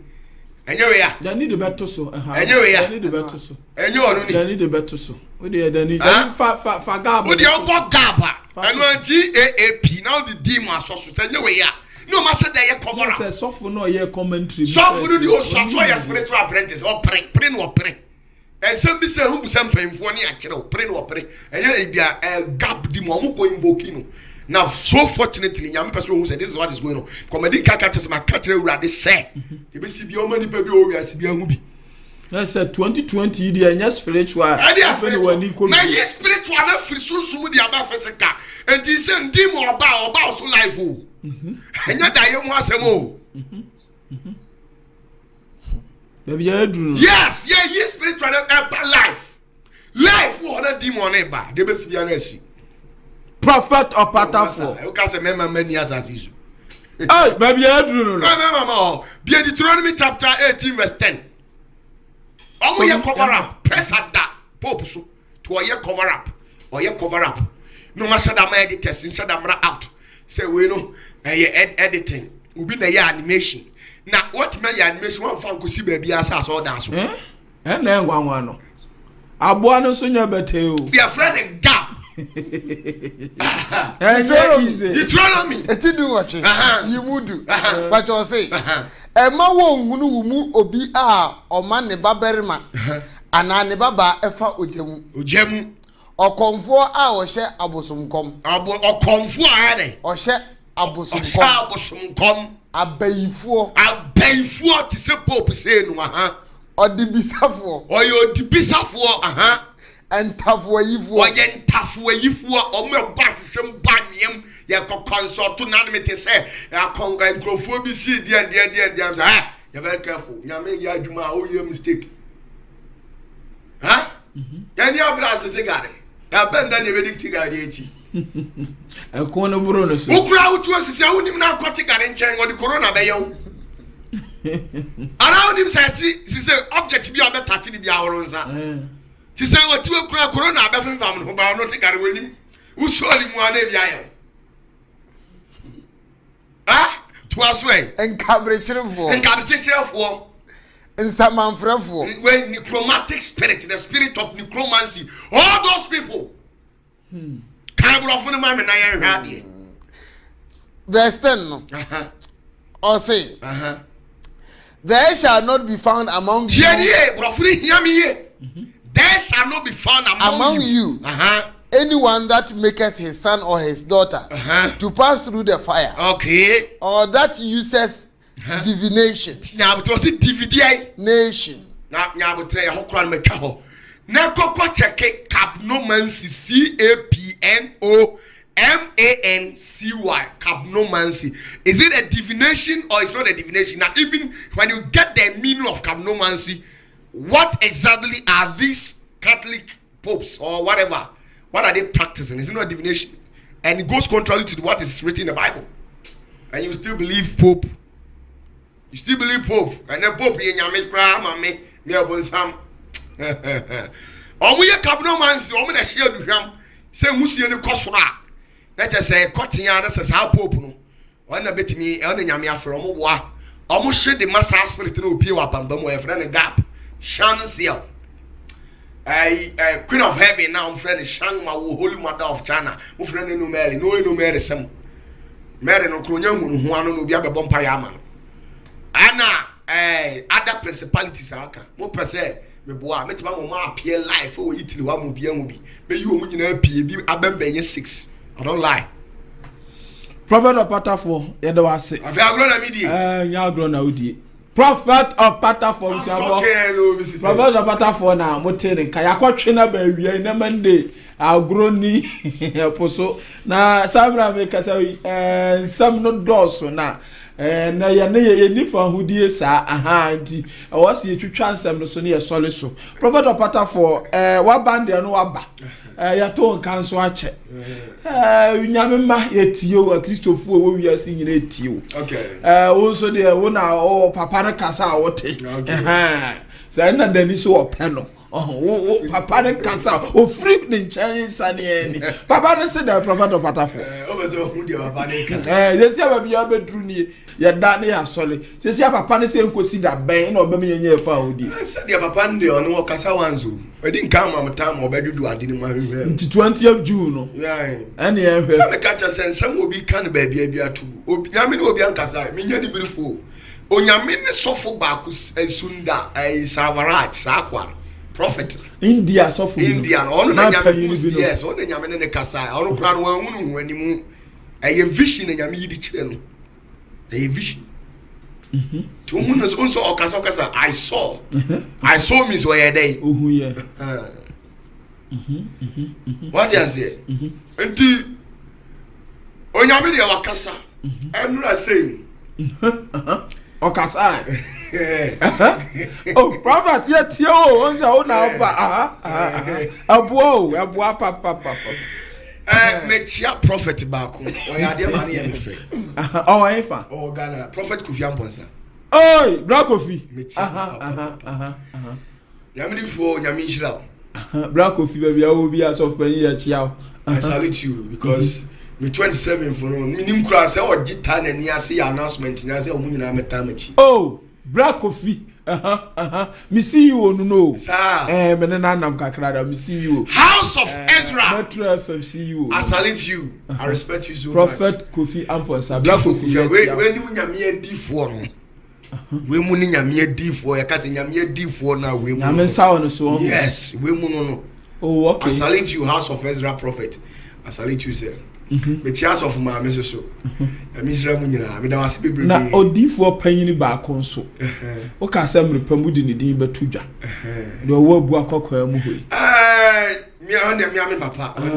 Speaker 1: enye we ya
Speaker 2: Dani de beto so
Speaker 1: enye we ya
Speaker 2: Dani de beto so
Speaker 1: enye onu ni
Speaker 2: Dani de beto so o de Dani fa gab
Speaker 1: o de obo gaba eno GAAP now the demon asoso say enye we ya no master there you cover up.
Speaker 2: Say sofo no ye commentary.
Speaker 1: Sofo no the so your spiritual apprentice or pray no pray. And some be say who be some painful ni akere pray no pray. And you bia gap di mo ko invoke no. Now so fortunately nyame person who say this is what is going on. Comedy kaka chese ma katre urade say. E be si bi o mani pa bi o wiase bi ahu bi.
Speaker 2: That's 2020 the anya spiritual.
Speaker 1: Na ye spiritual na free sunsun di aba physical. And he say ndimo oba so life o. Enya da ye mu asem o.
Speaker 2: Baby ya duru.
Speaker 1: Yes, yeah, ye spiritual about life. life wo na demon e ba de besi bia na asi
Speaker 2: prophet opatafo
Speaker 1: o ka se mema mani asasisu
Speaker 2: hey baby adru no
Speaker 1: mama bia Deuteronomy chapter 18 verse 10 omo ye cover up pressure da pope so to ye cover up or ye cover up no ma shada ma editors shada mra out say we no editing obi na ye animation na what me animation one fan ko si ba bia sa so da so
Speaker 2: na ngwanwa no aboa no so nya bete o
Speaker 1: their friend gap Deuteronomy
Speaker 4: eti du wache yimudu but you say ema wo nhunu wumu obi a oma ne baberima ana ne baba efa ojemu okonfo a o hye abosomkom
Speaker 1: okonfo a ne
Speaker 4: o hye abosomkom abayifo
Speaker 1: ti se pope say no
Speaker 4: odibisafo
Speaker 1: oyo odibisafo
Speaker 4: entafo yifo
Speaker 1: oye ntafo yifo omo ba hwehwem banyem ye consult na me te say akonga nkrofo bi si dia am say you very careful nyame ya adwuma o ye mistake ya ni abra se tigare ya benda ne be tigare echi
Speaker 2: ko no buro no so
Speaker 1: ukura utu osisi awunim na akotigare nchen ngodi corona be yew ara onim say si object bi obetach ni bi aworo nza ti say watu ukura corona be fenfam no ba no tigare wenim usoli mu ana bi ayo to aswe
Speaker 4: enkabrechirefo nsamanfrefo
Speaker 1: when necromantic spirit, the spirit of necromancy, all those people
Speaker 4: verse 10 no or say there shall not be found among you
Speaker 1: there shall not be found among you
Speaker 4: anyone that maketh his son or his daughter to pass through the fire, or that useth divination, nation.
Speaker 1: Capnomancy. Is it a divination or it's not a divination? Now, even when you get the meaning of capnomancy, what exactly are these Catholic popes or whatever? What are they practicing? Is it not divination? And it goes contrary to what is written in the Bible. And you still believe Pope. You still believe Pope. And the Pope in your mame, me abonsam. Omuye capnomancy, omu na share du hwam. Say musie ne kosora. Na che say kotia na say Pope no. Wana betimi, e ona nyame afro omu boa. Omu hye the master spirit no opie wa bambam o e frɛ ne gap. Shansiel. Queen of Heaven now, friend Shangma, Holy Mother of China, who friend no Mary, no Mary some Mary no Cronium, who are no Biaba Bompayama. Anna, other principalities are more per se, me boy, met my appear life for eating one will be, but you won't be Abembe 6. I don't lie.
Speaker 2: Prophet of Patafo, Edwasi.
Speaker 1: I've grown a media.
Speaker 2: Y'all grown out. Prophet of Patafo, Prophet of Patafo na motene kaya kwatwe na ba wi na mande agroni poso na sabra me kasa some no doso na na ye nifa hudie sa nti wasi etwitwa nsem no so ne ye sole so Prophet of Patafo wa band no waba ya to nkan so ache nyame ma yetio wa Christopher wo wiase nyina etio wo so de wo na o papa ne kasa wote say na dani so openo wo papa ne kasa o free ne nchan sane ni papa ne se the Prophet of Patafo
Speaker 1: obeso hu de papa ne kan
Speaker 2: yesi ababi ya bedru ni ya da ne ya sole sesi papa ne se nkosi da ben na obem yenye efa odi
Speaker 1: se de papa ne ono wo kasa wanzu edi nka ma mtam obedudu ade ni ma hwe
Speaker 2: nti 20th June no ene ye hwe
Speaker 1: se me kacha sensem obi kan ba bia atugu obi nyame ne obi ankasa me nya ni birifo onyame ne sofo ba ku sunda savaraj sakwa prophet
Speaker 2: India sofo
Speaker 1: India ono na nyame yes ono nyame ne kasa ono kura no wanhunu animu eye vision nyame yidi kire no eye vision to mun so okasa I saw me so ye day
Speaker 2: ohu ye
Speaker 1: what you say enti onyame de wakasa enura say
Speaker 2: okasa Oh, prophet, yet yo, once I own now. Abua, papa.
Speaker 1: Metia prophet back. Or ya dear money and free.
Speaker 2: Oh, I ain't fan.
Speaker 1: Oh, Ghana, prophet Kofi Amponsa.
Speaker 2: Oh, black coffee.
Speaker 1: Yamini for Yamin
Speaker 2: Black coffee, baby, I will be as of penny at Chiao.
Speaker 1: I salute you because me 27 for no minimum class or jitan and yasi announcement in as a woman I'm a tamachi.
Speaker 2: Oh, black coffee. Me see you on no.
Speaker 1: Sir.
Speaker 2: Menanam Kakrada, me see you.
Speaker 1: House of Ezra.
Speaker 2: Metro FM see you.
Speaker 1: I salute you. I respect you so
Speaker 2: Prophet
Speaker 1: much.
Speaker 2: Prophet Kofi Amponsa, black coffee.
Speaker 1: When you nyame D4 no. We mu ni nyame D4 ya kasi nyame D4 na we mu.
Speaker 2: Nyame saw no so.
Speaker 1: Yes, we mu no.
Speaker 2: Oh, okay.
Speaker 1: I salute you, House of Ezra Prophet. I salute you, sir. Me chance of my message so. I miss Ramunyina. Me da wase bebre.
Speaker 2: Na odifo panyin ba konso. O ka asem repamu di ne din betudwa. De owo abu akokwa mu hoi.
Speaker 1: Me on dem me papa. On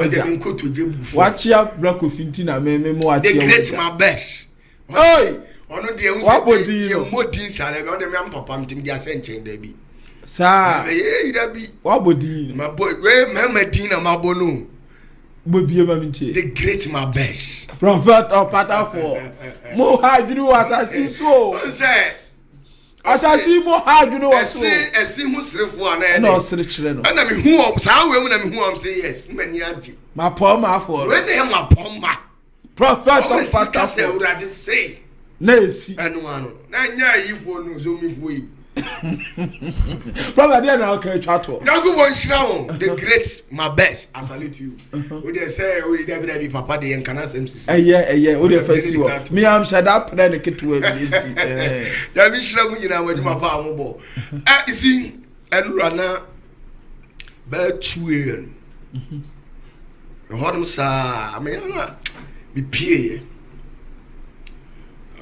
Speaker 1: dem nkoto dwebu.
Speaker 2: Wachia black ofinti na me mo achia.
Speaker 1: The great my best.
Speaker 2: Oi!
Speaker 1: Ono de ehun say ye modin sare on dem me papa mtim dia senchen da bi.
Speaker 2: Sa.
Speaker 1: Da bi.
Speaker 2: Wabodin.
Speaker 1: My boy, we Muhammad na mabonu.
Speaker 2: The
Speaker 1: great my best.
Speaker 2: Prophet of Patafo. Mo hajunu asasi so.
Speaker 1: Say
Speaker 2: asasi mo hajunu so.
Speaker 1: Esi hu srefo ana
Speaker 2: na osre kire no.
Speaker 1: Na me hu sa we mu na me hu am say yes. Mani age.
Speaker 2: Ma pom afo.
Speaker 1: We na ma pom ma.
Speaker 2: Prophet of Patafo.
Speaker 1: Say urade say.
Speaker 2: Na esi.
Speaker 1: Anu anu. Na nya yifo no so mi fo yi.
Speaker 2: Probably there now okay chato.
Speaker 1: Nago bon shirawo the great my best. I salute you. We dey say we dey be papa dey en kana MCC.
Speaker 2: Eh we dey first you. Me am shada plan the ketu e nti.
Speaker 1: Ya mi shira mu nyina waduma pa ambo. Isi enrana ba 2 am. Hodum sa me na me pie.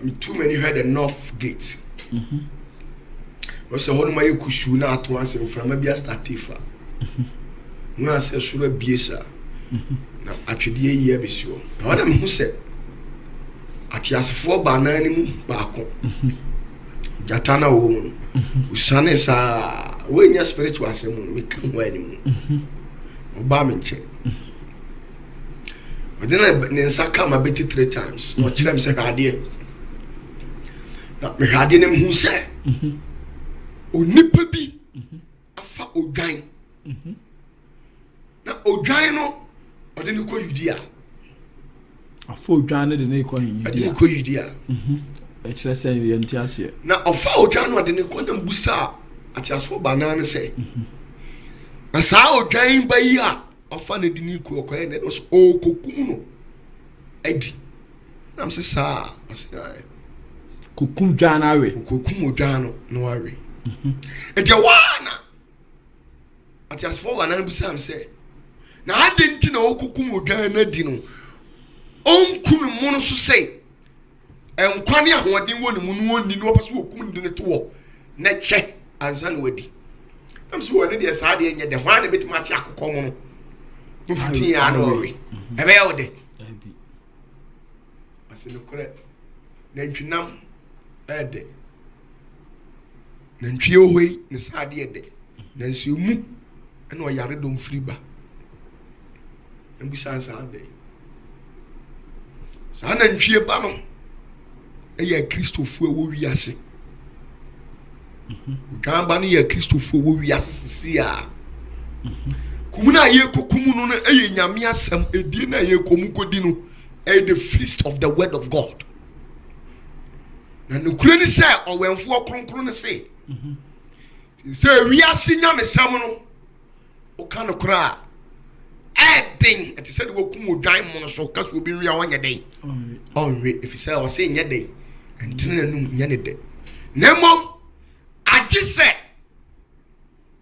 Speaker 1: Me too many heard the north gate. Wose hono maye kushu na ato anse mframa bia statifa no anse suro biesa na atwede yi abesio na wona me hu se atiasefo ba na animu baako jata na wo mu usane sa wenya spiritual asemu me kan ho animu oba me nche odena ne nsaka ma beti 3 times no kire me se ade na me ade ne hu se onipa bi afa odwan na odwan no ode ne ko Judea
Speaker 2: afa odwan ne de ne ko Judea
Speaker 1: ade ne ko Judea
Speaker 2: e kire se ye ntiase
Speaker 1: na ofa odwan no ade ne ko na mbusa atiaso banana se na sa odwan ba yi a ofa ne de ne ko okoye ne so okokum no adi na mse sa asai
Speaker 2: kokum dwan awe
Speaker 1: kokum odwan no awe ete wana atiasfo wana nbusam se na ade nti na okukum odwan na di no onkum mu no so se enkwane ahoden woni mu no woni no opeso okum ndi ne to na che ansa na wadi am so woni de sa de enye de hwan na betima ati akokọ mu no mfuti ya no we ebe ya ode asene kore na ntwinam ede na ntwie ohoi ne sade ede na nsu mu na oyare dom friba mbusa sade sa na ntwie ba no eya Kristofu ewo wiase gamba ne ya Kristofu ewo wiase sisia kumuna ye kokumu no eye nyame asem edi na ye komu kodi no the feast of the word of God na nukure ni se owenfo okronkron ne se se wiase nyame sam no o kan kra edin eti se de wokum odwan mo no so ka so obi wia wanya den onwe if se o se nya den entina num nya ne de nemom agi se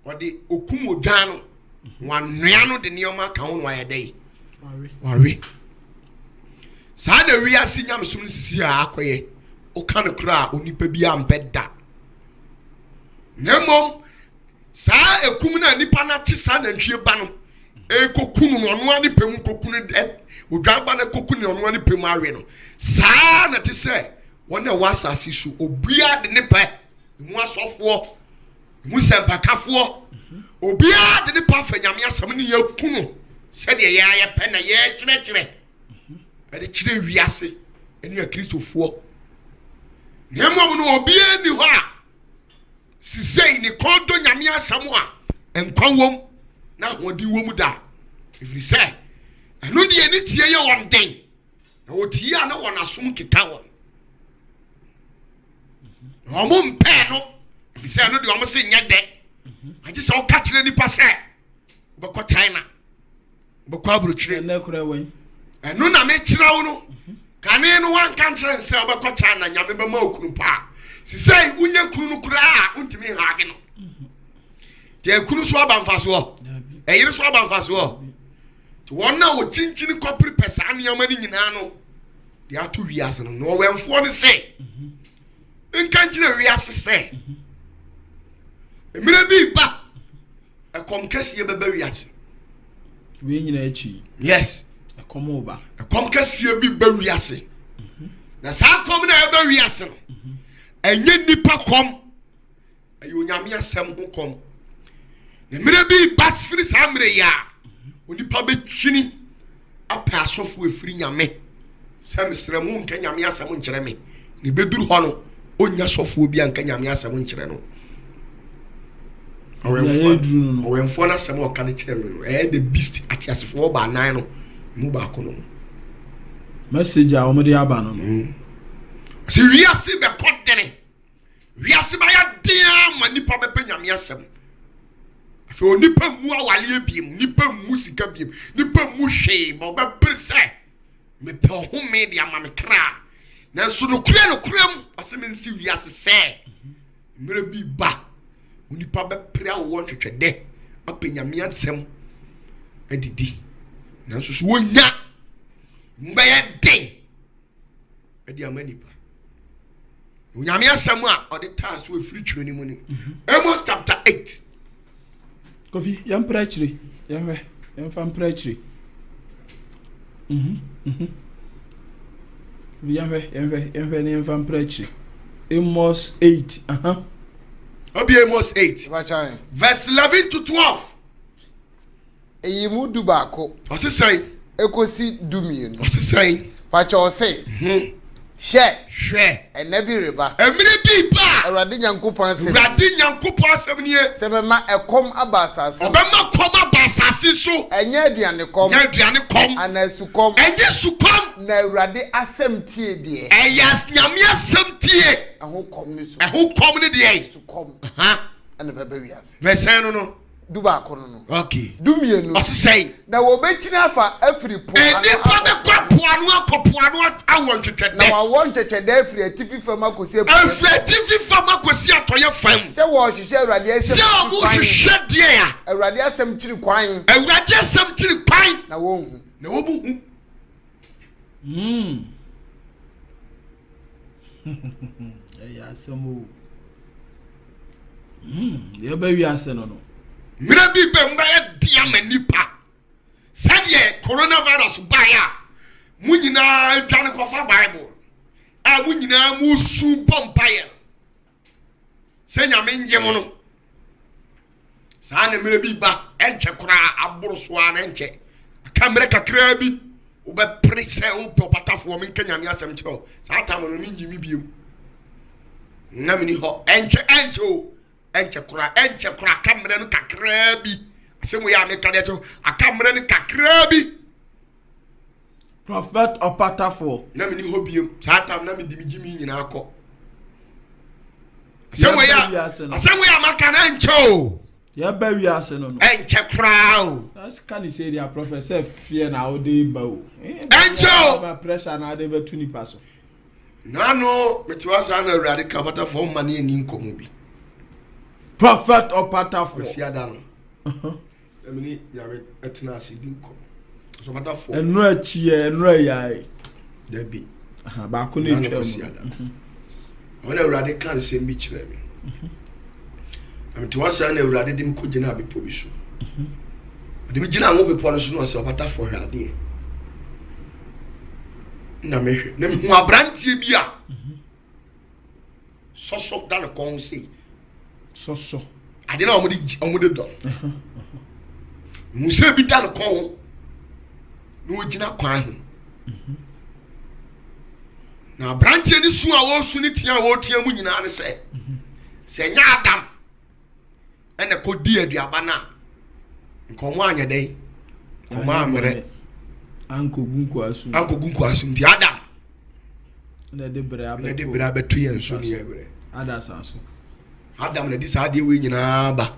Speaker 1: odi okum odwan no wanua no de nioma ka ho wanya den wari sa na wiase nyame som sisi a akoye o kan kra onipa bi ampeda nemom sa ekum na nipa na ti sa na ntwie ba no kokunu no no ani pemu kokunu odwan ba na kokunu no ani pemu awe no sa na ti se wona wasase so obia de ne pa mu asofo mu sempakafo obia de ne pa fa nyame asam ne yakunu se de ya pe na ye kire ade kire wiase ene kristofo nemo no obia ni ho a sisei ni kodo nyame asam a enkwa wom na hodi wom da ifiri se eno de eni tie ye won den na wotie a na won asom kita won omo mpe no ifiri se eno de omo se nya de aje se o ka kire ni pa se obekọ China obekọ abrochire
Speaker 2: na kura wen
Speaker 1: eno na me kire wo no kane no wan kan kire se obekọ China nyame be ma okunu pa sisei unye kunu no kura a untimi haage no te kunu so abanfaso eyire so abanfaso to wona wo chinchini kopri pesa aniyama ni nyina no de ato wiase no no wenfo ne se nkan kire wiase se emire bi ba ekom kasiye beba wiase
Speaker 2: we nyina echi
Speaker 1: yes
Speaker 2: ekom oba
Speaker 1: ekom kasiye bi ba wiase na sa kom na eba wiase no enye nipa kom ayo nyame asem ho kom na mire bi ba firi sa mire ya onipa be chini apa asofo efiri nyame sam sremu nka nyame asem nkyere me ni beduru ho no onya sofo bi anka nyame asem nkyere no owenfo na asem o ka ne kyere me no the beast atiasefo ba nan no mu ba ko no
Speaker 2: message a omo de aba no
Speaker 1: si wiase be kodene wiase ba ya dia ma nipa be pe nyame asem afi onipa mu awale abiem nipa mu sika biem nipa mu hwe ba ba prese me pe home de ama me kra na so no kuram asem nsi wiase se mere bi ba onipa be pre awo twetwede apa nyame asem adidi na so wonya mba ya den adi amanipa nyame asem a ode task we free twani mu ni Amos chapter 8
Speaker 2: Kofi yam preachri yam fam preachri yam fam preachri Amos 8
Speaker 1: Obi Amos 8 verse 11 to 12
Speaker 4: eyimu dubako
Speaker 1: osisai
Speaker 4: ekosi dumienu
Speaker 1: osisai
Speaker 4: pacha ose hwe enabi reba
Speaker 1: emire bi ba
Speaker 4: awrade nyankopon asem
Speaker 1: nie
Speaker 4: sebema ekom abasase
Speaker 1: obema kom abasase so
Speaker 4: enya aduane kom anasu kom
Speaker 1: enye sukom
Speaker 4: na awrade asem tie de
Speaker 1: eyas nyame asem tie
Speaker 4: eho kom ni so
Speaker 1: eho kom ni de
Speaker 4: sukom ana baba wiase
Speaker 1: verse no
Speaker 4: duba kono no
Speaker 1: okay
Speaker 4: dumienu
Speaker 1: osisai
Speaker 4: na wo bechina afa afiri po
Speaker 1: eni pa be kwa poano akopoano awon twetwede
Speaker 4: na wawon twetwede afiri atifi fama kosi
Speaker 1: afiri atifi fama kosi atoye fam
Speaker 4: se wo hwehwe awrade asem
Speaker 1: se o mu hwehwe de ya
Speaker 4: awrade asem kiri kwan
Speaker 1: awrade asem kiri kwan
Speaker 4: na wo hu
Speaker 2: ya asemo ya ba wi aseno no
Speaker 1: mira bi be mba ya dia manipa sadie coronavirus ba ya munyina dwane kofa bible a munyina musu pompaye senya menje no sa na mira bi ba enche kura aboro so ana enche kamera kakra bi ube preach o popatafo men kanya mi asem cheo sa ta mo no nyimi biem na mini ho enche kura kamera no kakra bi asem ya me kade cho akamera no kakra bi
Speaker 2: prophet opatafo
Speaker 1: na mini ho biem sa ta na me dimijimi nyina akọ asem ya makana encho
Speaker 2: ya ba wi aseno no
Speaker 1: enche kura o
Speaker 2: as can say their professor fear na odi ba o
Speaker 1: encho
Speaker 2: ba pressure na ade be tuni paso
Speaker 1: nano metiwa sa na awrade kabata fo mane ani nkomo bi
Speaker 2: prophet opatafo
Speaker 1: siada no emini yawe etina asidi nkomo so bata fo
Speaker 2: enu achi yai
Speaker 1: da bi
Speaker 2: ba ko na etwa
Speaker 1: mu wona awrade kan sem bi kire mi ametiwa sa na awrade dim ko gina abepo bi so dim gina ngo bepo no so no se bata fo awrade na mehwe na mu abrantie bi a soso da no kon say
Speaker 2: soso
Speaker 1: ade na omo de do mu say bi da no kon no gina kwan ho na branch ni su a wo su ni tia wo tia mu nyina ne say se nya adam ene ko di aduaba na nkomo anya dai nkomo amere
Speaker 2: anko gunku asu
Speaker 1: ti adam
Speaker 2: na de bra
Speaker 1: abeto yen so ne ebre
Speaker 2: ada sanso
Speaker 1: adam na di sa de we nyina ba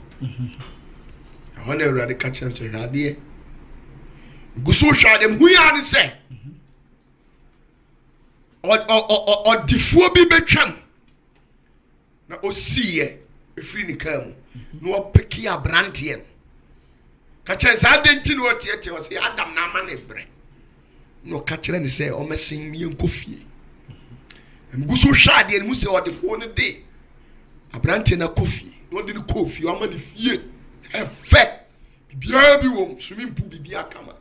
Speaker 1: hona urade ka chen se rade guso hwa dem hu ya ne se o difuo bi betwam na osiye efiri ni kam no opeki abrantie ka chen sa de nti no otiete o se adam na ama ne bre no ka kire ne se o mesin mi enkofie mguso hwa de mu se o difuo ne de abrantie na kofie no de ne kofie o ama ne fie efe bibia bi wo swimming pool bibia kama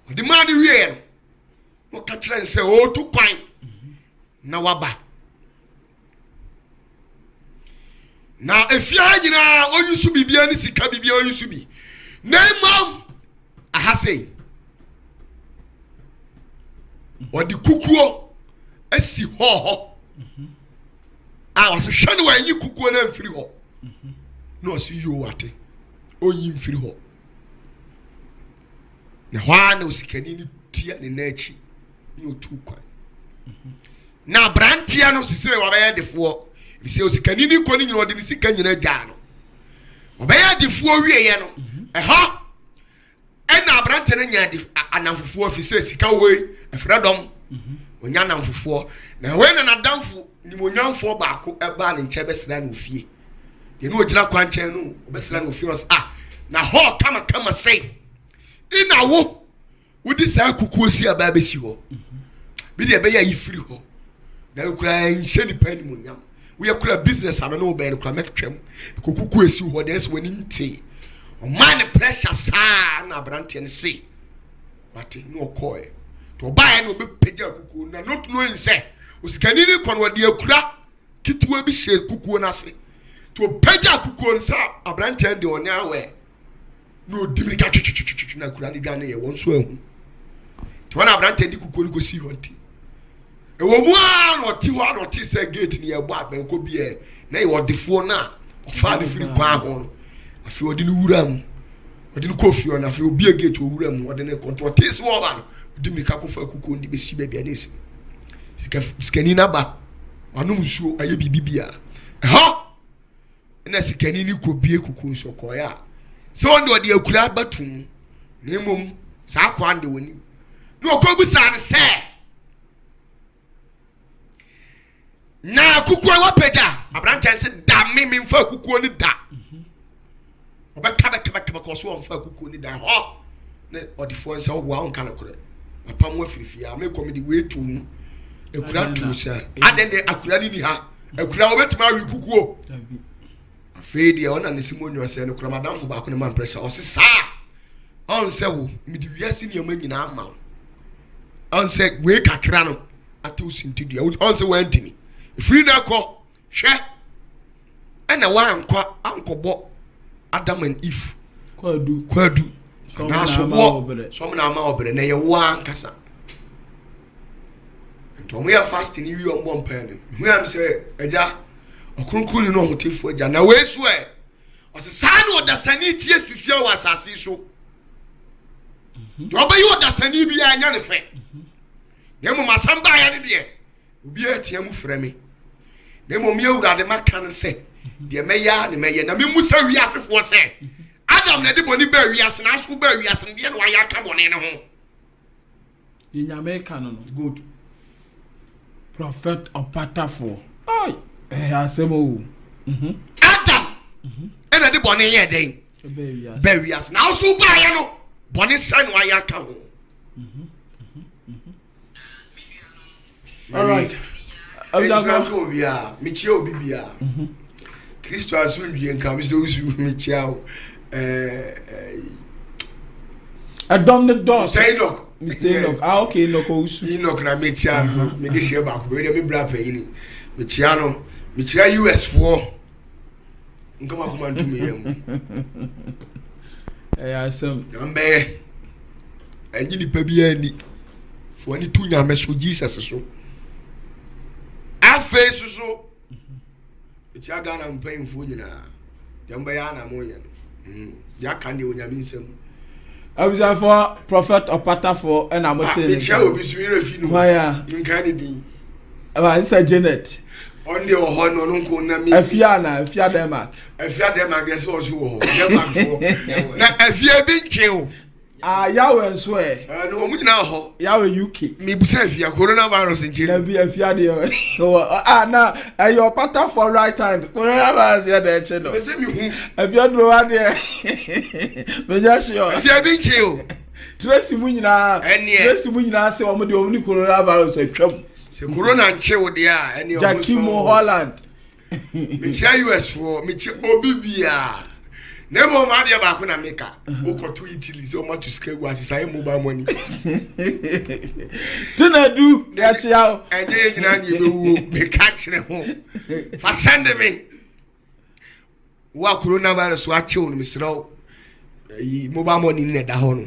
Speaker 1: o de ma ne wie no ka kire ne se o to kwan na waba na efia nyina onyusu bibia ni sika bibia onyusu bi na imam ahase odi kukuo asi ho a waso hwani wanyi kukuo na mfiri ho na osi yo ate onyi mfiri ho na hwa na osikani ni tia ne nachi ni otu kwan na brantia no sise wa baya defo bise osikani ni koni nyina odi ni sika nyina gya no obaya defo wieye no ɛha ɛna brantia no nya anamfofo afise sika woi afradom onya anamfofo na we na nadamfo ni monyamfo baako ɛba ne nche besra na ofie de no ogina kwanche no besra na ofie os na ho kama sei ina wo wodi sa kukuo si aba besi ho bi de ɛbɛya yifiri ho na ukura nhyɛ ni pani monyam we yakura business ano no be ukura metwem kokuku esi ho de ese wani nti o man pressure saa na brantie ne sei wate no koe to buy no be pagya kuku na not knowing say osikani ni kono de akura kitwa bi hye kuku na se to pagya kuku no sa abrantie de onya awe no dimirika twetwetwetwe na akura ni dwane ye won so ahu to na abrantie di kuku no ko si ho nti ewo mu a no ti ho no ti se gate ni ebo abenko bi e na e wodefo na ofa ne firi kwa ho afi odi ni wura mu odi ni kofi ona afi obi gate wura mu odi ne control ti so oba no odi mi ka ko fa kuku ndi besi ba bia nesi sikani na ba anu musuo aye bibibia ha na sikani ni ko bie kuku so koya se onde odi akura batum na emom sa kwa ande woni no ko bu sa ne se na kukuo wa pagya abrantia se da me mfa kukuo ni da obeka ko so mfa kukuo ni da ho ne odifo nse wo wa onka na kore papa mo afirifia me komedi we tu mu ekura tu sha adene akura ni ha akura obetuma awi kukuo afedi ona ne simonyo se ne kura madam fo ba ko ne man pressure o se sa on se wo mi di wiase ni am nyina ama on se we kakra no ate usinti dia on se wa ntimi free na ko hwe ena wa ankobọ Adam and Eve kwadu na so na ama obere na ye wa ankasa nto mo ya fasting ni wi ombo mpane hu am se eja okrunkun ni no hotefu eja na wesu e o se sa na odasani tie sisi o asase so do obayi odasani bi anya ne fe ye mo masamba ya ne de obi atia mu frame na mo mi awurade maka no se de meya ne meye na me musa wiasefo se Adam na de boni ba wiase na so ba wiase de na wa ya ka boni ne ho
Speaker 2: ye nyame ka no
Speaker 1: good
Speaker 2: prophet opatafo ai asemo
Speaker 1: Adam ena de boni ye den ba wiase na so ba ya no boni se na wa ya ka ho
Speaker 2: all right
Speaker 1: Exactly, Obia, Michio Bibia. Christo Asunbi and comes those who Michio.
Speaker 2: A dominant dog.
Speaker 1: Stay look.
Speaker 2: Mr. Enoch. Okay, look,
Speaker 1: Enoch, na Michia, Medishia back, where me brap, Michiano, me try US for nkama kuma ntumi yam
Speaker 2: asem
Speaker 1: ambe enyi ni pa bia ni fo ani tu nyame so Jesus so afa so iti aga na mpanyimfo nyina yamba ya na mo yen ya kan de onyame nsam
Speaker 2: abusa for prophet opata for and amote
Speaker 1: ni cha obi so ire fi no
Speaker 2: waya
Speaker 1: nka ni din
Speaker 2: aba Sister Janet
Speaker 1: on de ho no nko na mi
Speaker 2: afia Denmark
Speaker 1: yes o so ho Denmark for na afia bi ncheo
Speaker 2: yawe nso
Speaker 1: no mu nyina ho
Speaker 2: yawe UK
Speaker 1: mi busa afia coronavirus ncheo
Speaker 2: na bi afia de na your pata for right hand coronavirus ya de che no
Speaker 1: se mi hu
Speaker 2: afia do wa de me ja sure
Speaker 1: afia bi ncheo
Speaker 2: Tracy mu nyina se o mo de o ni coronavirus atwam
Speaker 1: se corona ncheo de a ene o
Speaker 2: Jackie Mo Holland
Speaker 1: me tia US for me tia obibia na mo ma de ba ko na meka o ko to Italy so ma to scale was sai mobile money
Speaker 2: tunadu de chia
Speaker 1: enye nyina ni be wu me ka kire ho fa send me wa corona virus wa tie onu misraw yi mobile money ne da ho no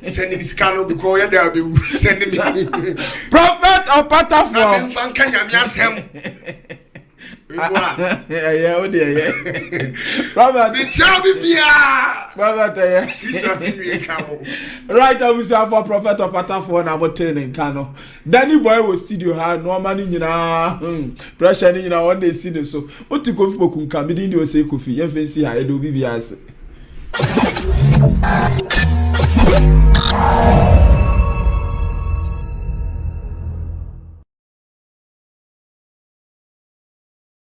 Speaker 1: send me scalo because ya da be send me
Speaker 2: prophet of Patafo
Speaker 1: na fan kan nyame asem
Speaker 2: yeah, oh dear, yeah. Robert,
Speaker 1: me tell me bia.
Speaker 2: Robert, yeah. Right, I will say for prophet of Patafo na moten in Kano. Danny boy was studio ha no man in na pressure in na one day see so. What to Kofi Bokunka, me didn't say Kofi. You fancy ha do BBS.